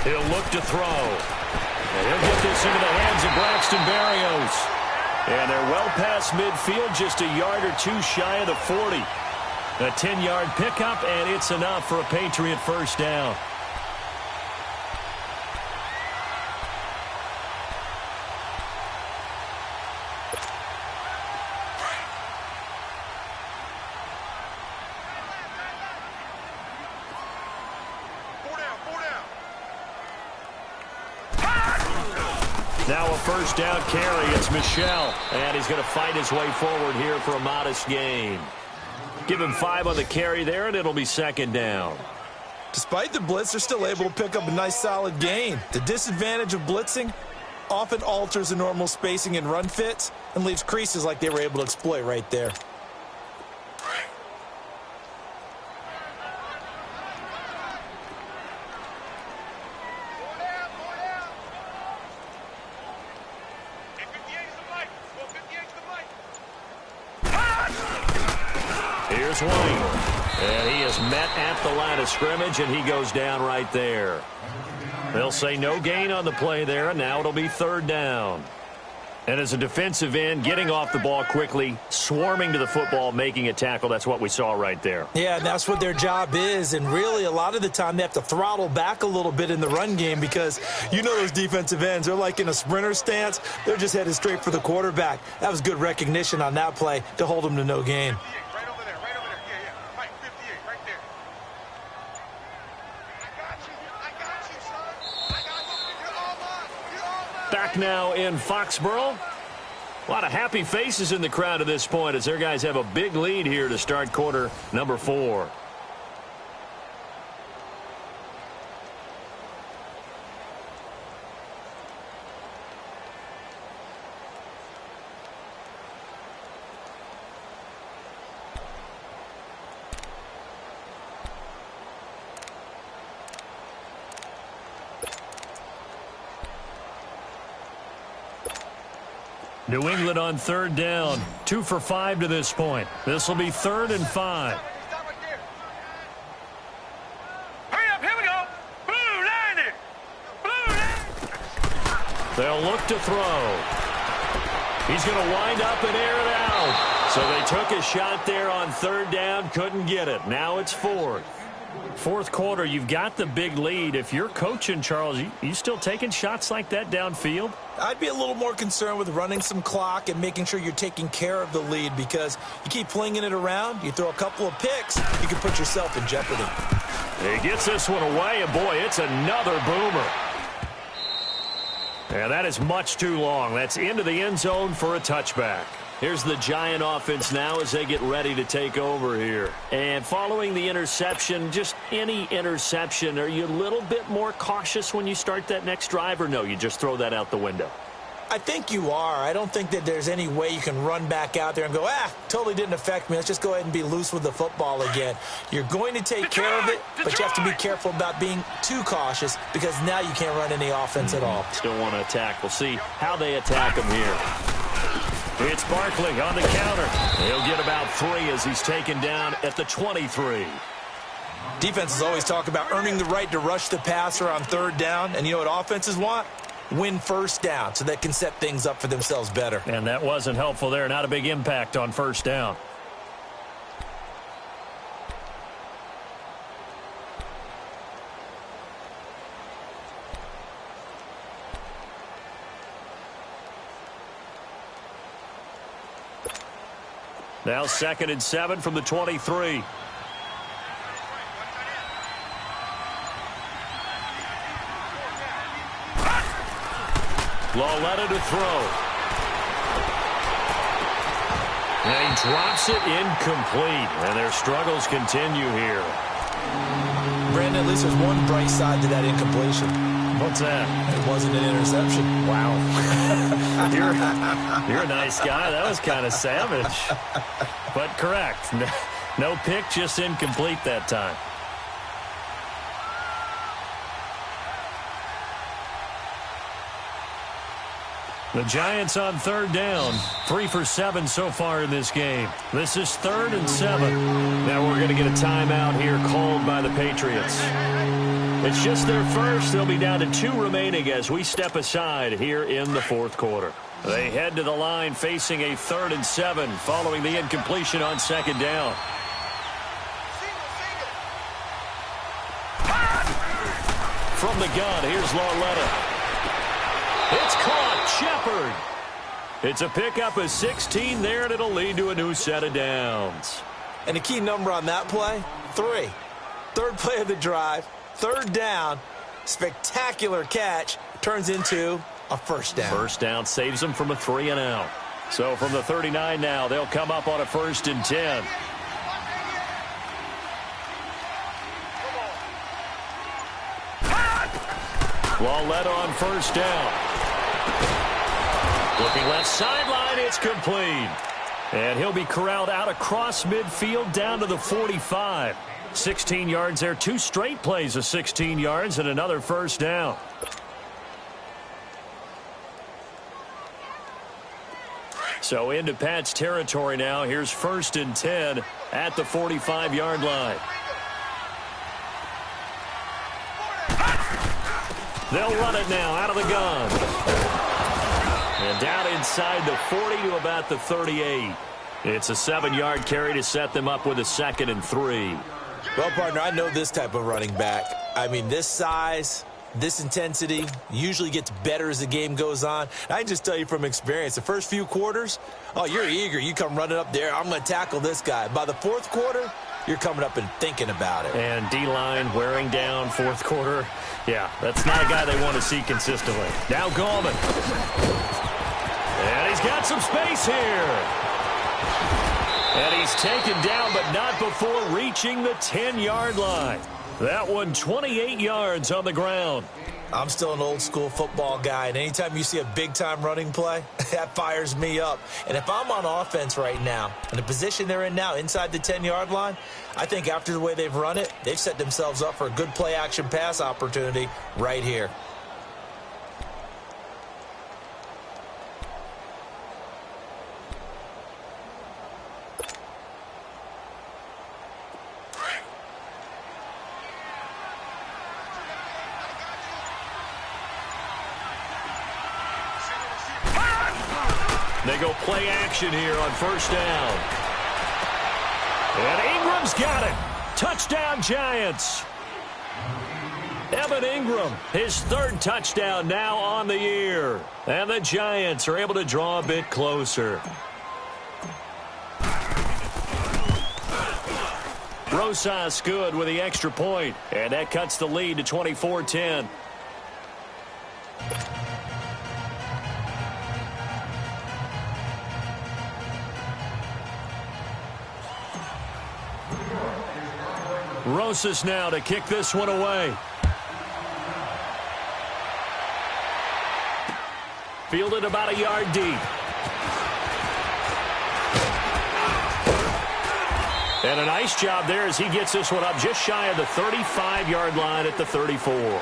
He'll look to throw. And he'll get this into the hands of Braxton Berrios. And they're well past midfield, just a yard or 2 shy of the 40. A 10-yard pickup, and it's enough for a Patriot 1st down. Now a 1st down carry. It's Michelle, and he's going to fight his way forward here for a modest gain. Give him 5 on the carry there, and it'll be 2nd down. Despite the blitz, they're still able to pick up a nice solid gain. The disadvantage of blitzing often alters the normal spacing and run fits and leaves creases like they were able to exploit right there. Here's Wayne. And he is met at the line of scrimmage, and he goes down right there. They'll say no gain on the play there, and now it'll be 3rd down. And as a defensive end, getting off the ball quickly, swarming to the football, making a tackle, that's what we saw right there. Yeah, and that's what their job is. And really, a lot of the time, they have to throttle back a little bit in the run game because you know those defensive ends, they're like in a sprinter stance. They're just headed straight for the quarterback. That was good recognition on that play to hold them to no gain. Back now in Foxborough. A lot of happy faces in the crowd at this point as their guys have a big lead here to start quarter number 4. New England on 3rd down. 2 for 5 to this point. This will be 3rd and 5. Hurry up, here we go. Blue line it. Blue line. They'll look to throw. He's going to wind up and air it out. So they took a shot there on 3rd down, couldn't get it. Now it's 4th. 4th quarter, you've got the big lead. If you're coaching, Charles, you still taking shots like that downfield? I'd be a little more concerned with running some clock and making sure you're taking care of the lead, because you keep flinging it around, you throw a couple of picks, you can put yourself in jeopardy. He gets this one away, and boy, it's another boomer. And that is much too long. That's into the end zone for a touchback. Here's the Giant offense now as they get ready to take over here. And following the interception, just any interception, are you a little bit more cautious when you start that next drive, or no, you just throw that out the window? I think you are. I don't think that there's any way you can run back out there and go, totally didn't affect me. Let's just go ahead and be loose with the football again. You're going to take care of it, but you have to be careful about being too cautious, because now you can't run any offense at all. Still want to attack. We'll see how they attack him here. It's Barkley on the counter. He'll get about 3 as he's taken down at the 23. Defenses always talk about earning the right to rush the passer on 3rd down, and you know what offenses want? Win 1st down so they can set things up for themselves better. And that wasn't helpful there. Not a big impact on 1st down. Now 2nd and 7 from the 23. Lauletta to throw. And he drops it incomplete. And their struggles continue here. Brandon, at least there's one bright side to that incompletion. What's that? It wasn't an interception. Wow. you're a nice guy. That was kind of savage. But correct. No pick, just incomplete that time. The Giants on 3rd down. 3 for 7 so far in this game. This is 3rd and 7. Now we're going to get a timeout here called by the Patriots. It's just their first. They'll be down to 2 remaining as we step aside here in the 4th quarter. They head to the line facing a 3rd and 7 following the incompletion on 2nd down. From the gun, here's Lauletta. It's caught. Shepard. It's a pickup of 16 there, and it'll lead to a new set of downs. And the key number on that play, 3. 3rd play of the drive, 3rd down, spectacular catch, turns into a 1st down. 1st down saves them from a 3 and out. So from the 39 now, they'll come up on a 1st and 10. Lauletta on 1st down. Looking left sideline, it's complete. And he'll be corralled out across midfield down to the 45. 16 yards there, 2 straight plays of 16 yards and another 1st down. So into Pat's territory now. Here's 1st and 10 at the 45-yard line. They'll run it now out of the gun. And down inside the 40 to about the 38. It's a 7-yard carry to set them up with a 2nd and 3. Well, partner, I know this type of running back. I mean, this size, this intensity usually gets better as the game goes on. I can just tell you from experience, the first few quarters, you're eager. You come running up there, I'm going to tackle this guy. By the 4th quarter, you're coming up and thinking about it. And D-line wearing down fourth quarter. Yeah, that's not a guy they want to see consistently. Now Gallman. And he's got some space here. And he's taken down, but not before reaching the 10-yard line. That one 28 yards on the ground. I'm still an old-school football guy, and anytime you see a big-time running play, that fires me up. And if I'm on offense right now, in the position they're in now, inside the 10-yard line, I think after the way they've run it, they've set themselves up for a good play-action pass opportunity right here. They go play action here on first down. And Ingram's got it. Touchdown, Giants. Evan Ingram, his third touchdown now on the year. And the Giants are able to draw a bit closer. Rosas good with the extra point. And that cuts the lead to 24-10. Rosas now to kick this one away. Fielded about a yard deep. And a nice job there as he gets this one up just shy of the 35-yard line at the 34.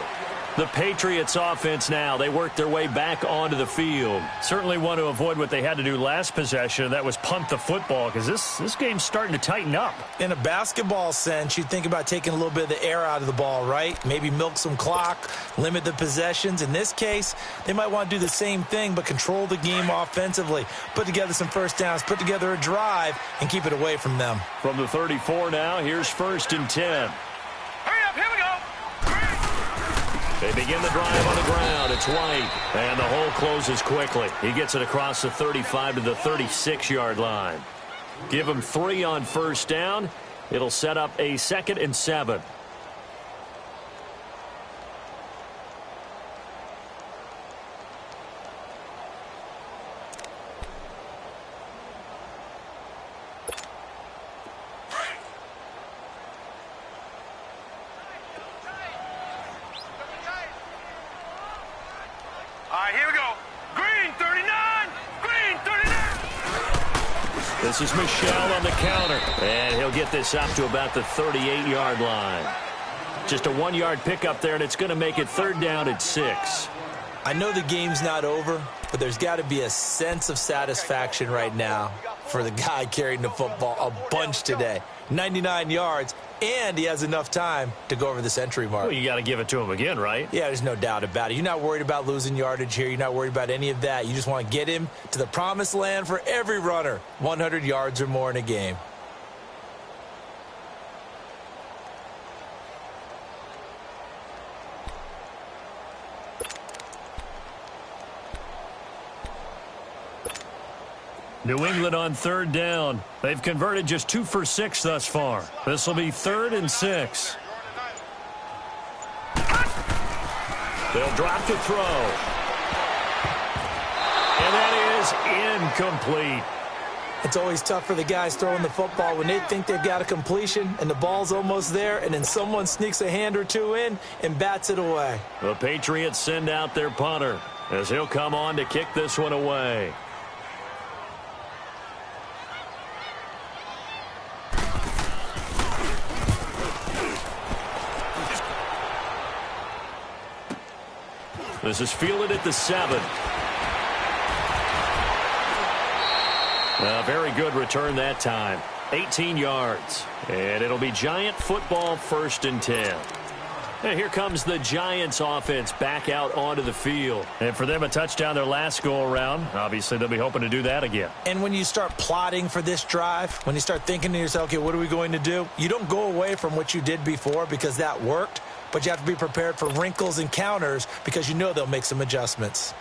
The Patriots offense now, they work their way back onto the field. Certainly want to avoid what they had to do last possession, that was punt the football, because this game's starting to tighten up. In a basketball sense, you think about taking a little bit of the air out of the ball, right? Maybe milk some clock, limit the possessions. In this case, they might want to do the same thing, but control the game offensively. Put together some first downs, put together a drive, and keep it away from them. From the 34 now, here's 1st and 10. Hurry up, here we go. They begin the drive on the ground. It's White. And the hole closes quickly. He gets it across the 35 to the 36-yard line. Give him 3 on first down. It'll set up a 2nd and 7. All right, here we go. Green 39. Green 39. This is Michelle on the counter. And he'll get this up to about the 38-yard line. Just a 1-yard pickup there, and it's going to make it 3rd down at 6. I know the game's not over, but there's got to be a sense of satisfaction right now for the guy carrying the football a bunch today. 99 yards, and he has enough time to go over the century mark. Well, you got to give it to him again, right? Yeah, there's no doubt about it. You're not worried about losing yardage here. You're not worried about any of that. You just want to get him to the promised land for every runner, 100 yards or more in a game. New England on 3rd down. They've converted just 2 for 6 thus far. This will be 3rd and 6. They'll drop to throw. And that is incomplete. It's always tough for the guys throwing the football when they think they've got a completion and the ball's almost there, and then someone sneaks a hand or two in and bats it away. The Patriots send out their punter as he'll come on to kick this one away. This is fielded at the 7. A very good return that time. 18 yards. And it'll be Giant football 1st and 10. And here comes the Giants offense back out onto the field. And for them, a touchdown their last go-around. Obviously, they'll be hoping to do that again. And when you start plotting for this drive, when you start thinking to yourself, okay, what are we going to do? You don't go away from what you did before because that worked. But you have to be prepared for wrinkles and counters because you know they'll make some adjustments.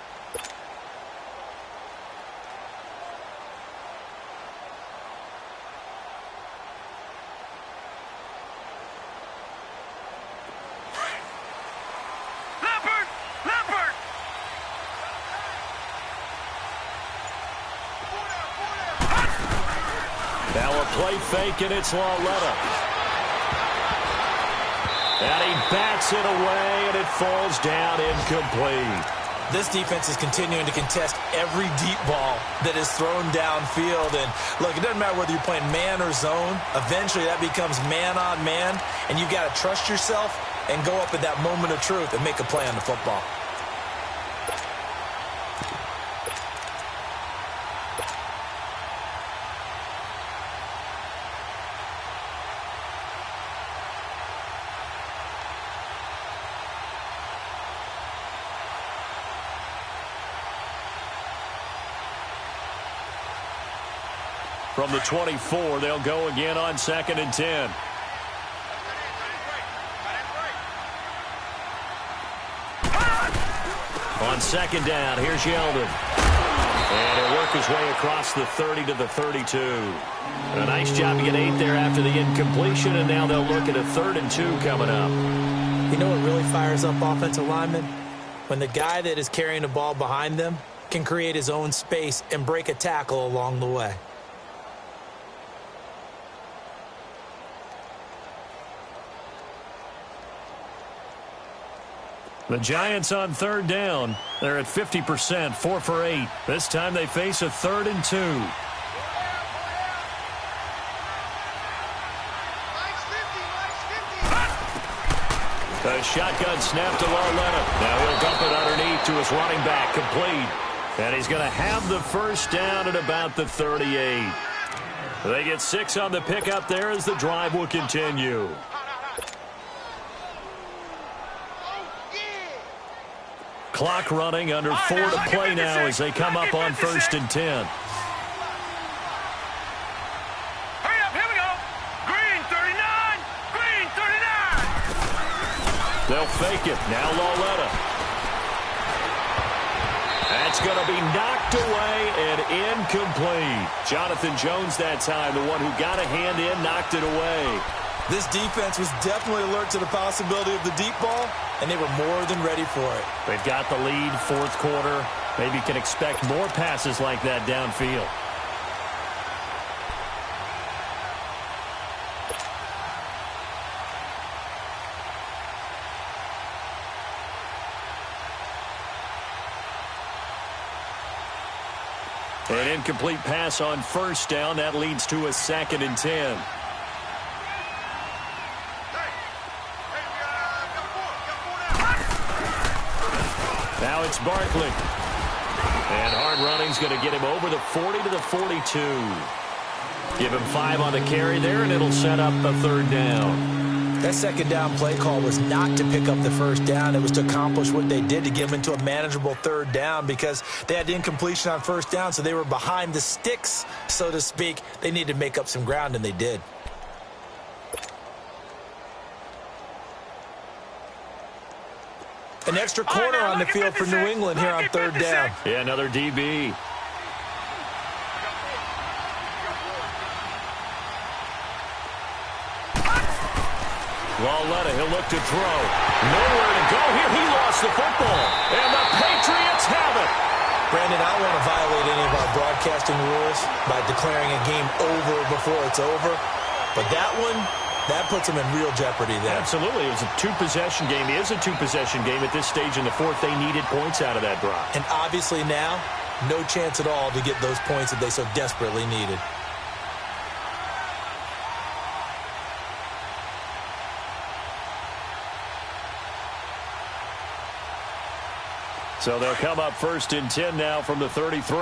they fake, and it's Lauletta. And he bats it away, and it falls down incomplete. This defense is continuing to contest every deep ball that is thrown downfield. And, look, it doesn't matter whether you're playing man or zone. Eventually, that becomes man on man, and you've got to trust yourself and go up at that moment of truth and make a play on the football. From the 24, they'll go again on 2nd and 10. On 2nd down, here's Yeldon. And he'll work his way across the 30 to the 32. A nice job to get 8 there after the incompletion, and now they'll look at a 3rd and 2 coming up. You know what really fires up offensive linemen? When the guy that is carrying the ball behind them can create his own space and break a tackle along the way. The Giants on 3rd down. They're at 50%, 4 for 8. This time they face a 3rd and 2. A shotgun snap to Lauletta. Now he'll dump it underneath to his running back, complete. And he's going to have the first down at about the 38. They get 6 on the pickup there as the drive will continue. Clock running, under 4 to play now as they come up on 1st and 10. Hurry up, here we go. Green 39, green 39. They'll fake it. Now Lauletta. That's going to be knocked away and incomplete. Jonathan Jones that time, the one who got a hand in, knocked it away. This defense was definitely alert to the possibility of the deep ball, and they were more than ready for it. They've got the lead, 4th quarter. Maybe can expect more passes like that downfield. An incomplete pass on 1st down. That leads to a 2nd and 10. Now it's Barkley. And hard running's going to get him over the 40 to the 42. Give him 5 on the carry there, and it'll set up a 3rd down. That 2nd down play call was not to pick up the 1st down. It was to accomplish what they did, to get them into a manageable 3rd down, because they had incompletion on 1st down, so they were behind the sticks, so to speak. They needed to make up some ground, and they did. An extra corner on the field for New England here on 3rd down. Yeah, another DB. Lauletta, he'll look to throw. Nowhere to go here. He lost the football. And the Patriots have it. Brandon, I don't want to violate any of our broadcasting rules by declaring a game over before it's over. But that one, that puts them in real jeopardy there. Absolutely. It was a 2-possession game. It is a 2-possession game at this stage in the 4th. They needed points out of that drive. And obviously now, no chance at all to get those points that they so desperately needed. So they'll come up 1st and 10 now from the 33. All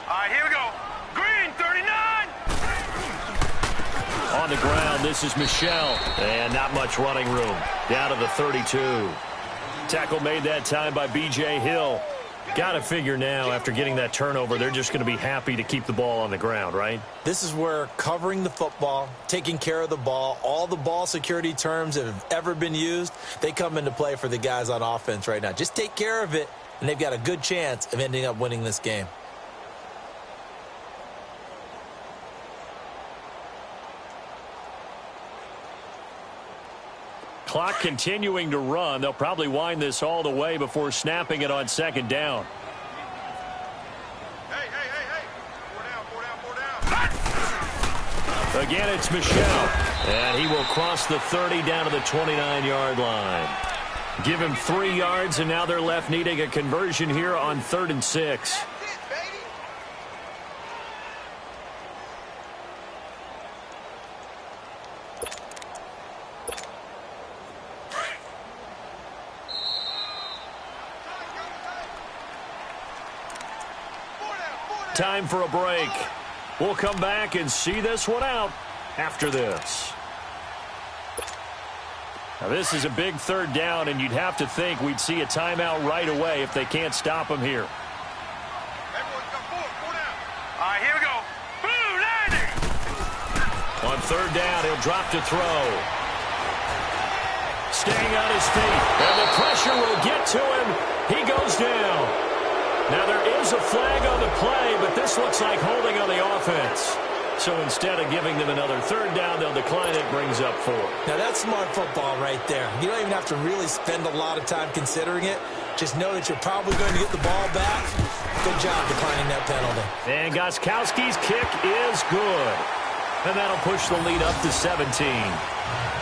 right, here we go. Green 39. On the ground, this is Michel. And not much running room. Down to the 32. Tackle made that time by B.J. Hill. Got to figure now, after getting that turnover, they're just going to be happy to keep the ball on the ground, right? This is where covering the football, taking care of the ball, all the ball security terms that have ever been used, they come into play for the guys on offense right now. Just take care of it, and they've got a good chance of ending up winning this game. Clock continuing to run. They'll probably wind this all the way before snapping it on 2nd down. Again, it's Michel. And he will cross the 30 down to the 29-yard line. Give him 3 yards, and now they're left needing a conversion here on 3rd and 6. Time for a break. We'll come back and see this one out after this. Now, this is a big 3rd down, and you'd have to think we'd see a timeout right away if they can't stop him here. All right, here we go. Blue landing. On 3rd down, he'll drop to throw. Staying on his feet, and the pressure will get to him. He goes down. Now, there is a flag on the play, but this looks like holding on the offense. So instead of giving them another 3rd down, they'll decline it, brings up 4. Now, that's smart football right there. You don't even have to really spend a lot of time considering it. Just know that you're probably going to get the ball back. Good job declining that penalty. And Gostkowski's kick is good. And that'll push the lead up to 17.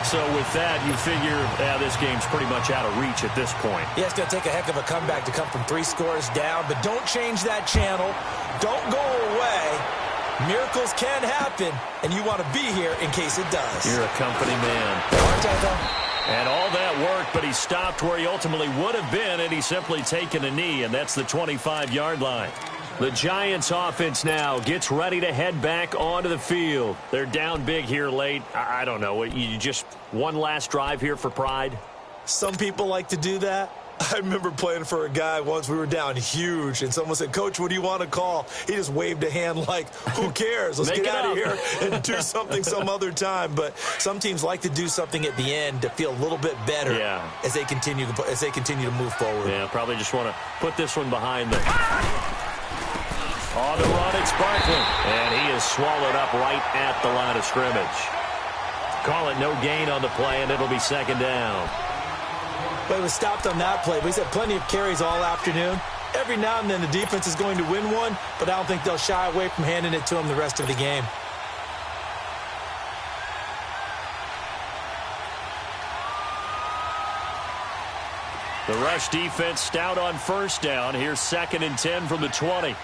So with that, you figure this game's pretty much out of reach at this point. Yeah, it's going to take a heck of a comeback to come from 3 scores down, but don't change that channel. Don't go away. Miracles can happen, and you want to be here in case it does. You're a company man. Aren't I, though? And all that worked, but he stopped where he ultimately would have been, and he's simply taken a knee, and that's the 25-yard line. The Giants offense now gets ready to head back onto the field. They're down big here late. I don't know. You just one last drive here for pride? Some people like to do that. I remember playing for a guy once. We were down huge, and someone said, "Coach, what do you want to call?" He just waved a hand like, who cares? Let's get out of here and do something some other time. But some teams like to do something at the end to feel a little bit better as they continue to move forward. Yeah, probably just want to put this one behind them. On the run, it's Barkley. And he is swallowed up right at the line of scrimmage. Call it no gain on the play, and it'll be 2nd down. But he was stopped on that play. But he's had plenty of carries all afternoon. Every now and then the defense is going to win one, but I don't think they'll shy away from handing it to him the rest of the game. The rush defense stout on 1st down. Here's 2nd and 10 from the 20.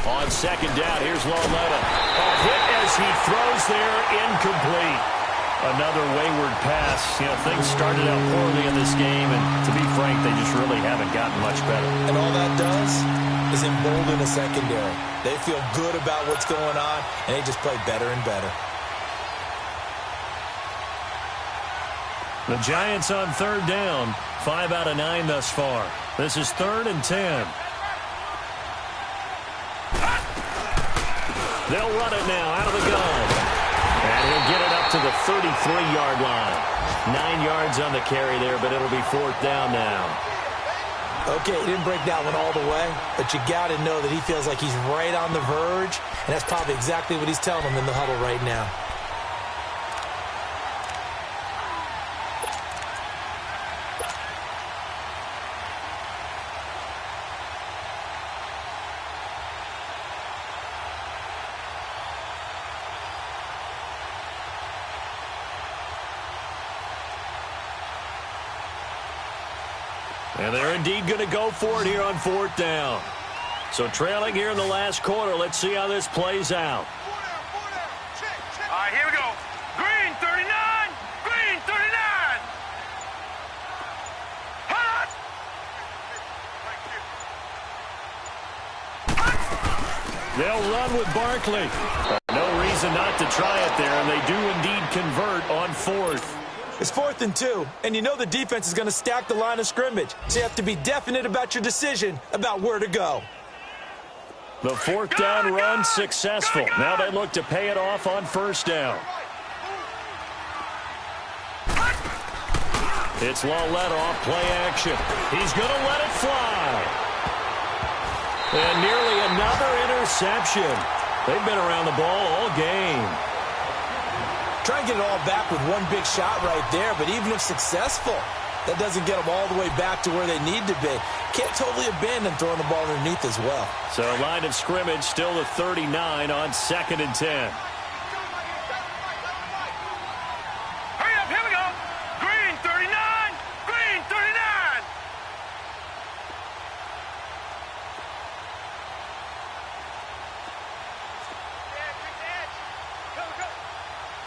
On 2nd down, here's Lauletta. A hit as he throws there, incomplete. Another wayward pass. Things started out poorly in this game, and to be frank, they just really haven't gotten much better. And all that does is embolden a secondary. They feel good about what's going on, and they just play better and better. The Giants on 3rd down. 5 out of 9 thus far. This is 3rd and 10. They'll run it now out of the gun. And he'll get it up to the 33-yard line. 9 yards on the carry there, but it'll be 4th down now. Okay, he didn't break that one all the way, but you got to know that he feels like he's right on the verge, and that's probably exactly what he's telling them in the huddle right now. And they're indeed going to go for it here on 4th down. So trailing here in the last quarter. Let's see how this plays out. All right, here we go. Green 39. Green 39. Hot. They'll run with Barkley. No reason not to try it there, and they do indeed convert on 4th. It's 4th and 2, and you know the defense is going to stack the line of scrimmage. So you have to be definite about your decision about where to go. The 4th down run successful. Now they look to pay it off on 1st down. It's Lauletta off play action. He's going to let it fly. And nearly another interception. They've been around the ball all game. Try and get it all back with one big shot right there, but even if successful, that doesn't get them all the way back to where they need to be. can't totally abandon throwing the ball underneath as well. So line of scrimmage still the 39 on 2nd and 10. Hurry up, here we go. Green 39, green 39.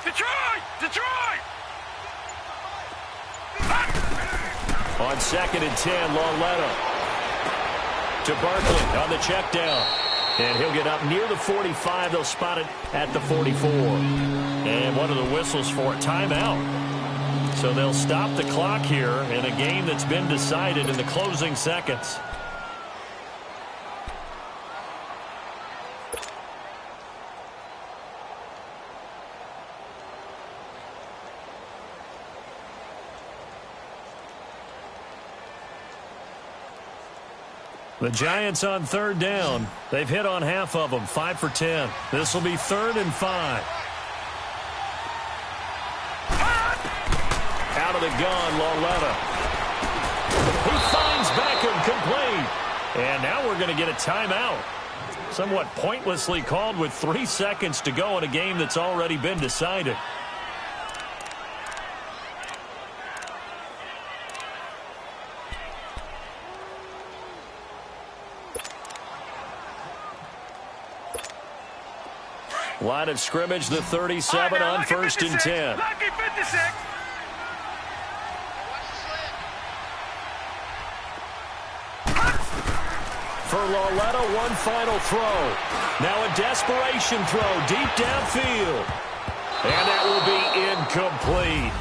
Detroit, Detroit. On 2nd and 10, Lauletta to Barkley on the check down. And he'll get up near the 45. They'll spot it at the 44. And what are the whistles for? Timeout. So they'll stop the clock here in a game that's been decided in the closing seconds. The Giants on 3rd down. They've hit on half of them, 5 for 10. This will be 3rd and 5. Out of the gun, Lauletta. He finds Beckham complete. And now we're going to get a timeout. Somewhat pointlessly called with 3 seconds to go in a game that's already been decided. Line of scrimmage, the 37 on 1st and 10. Lucky 56. For Lauletta, one final throw. Now a desperation throw deep downfield. And that will be incomplete.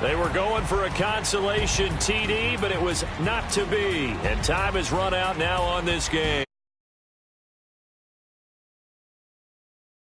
They were going for a consolation TD, but it was not to be. And time has run out now on this game.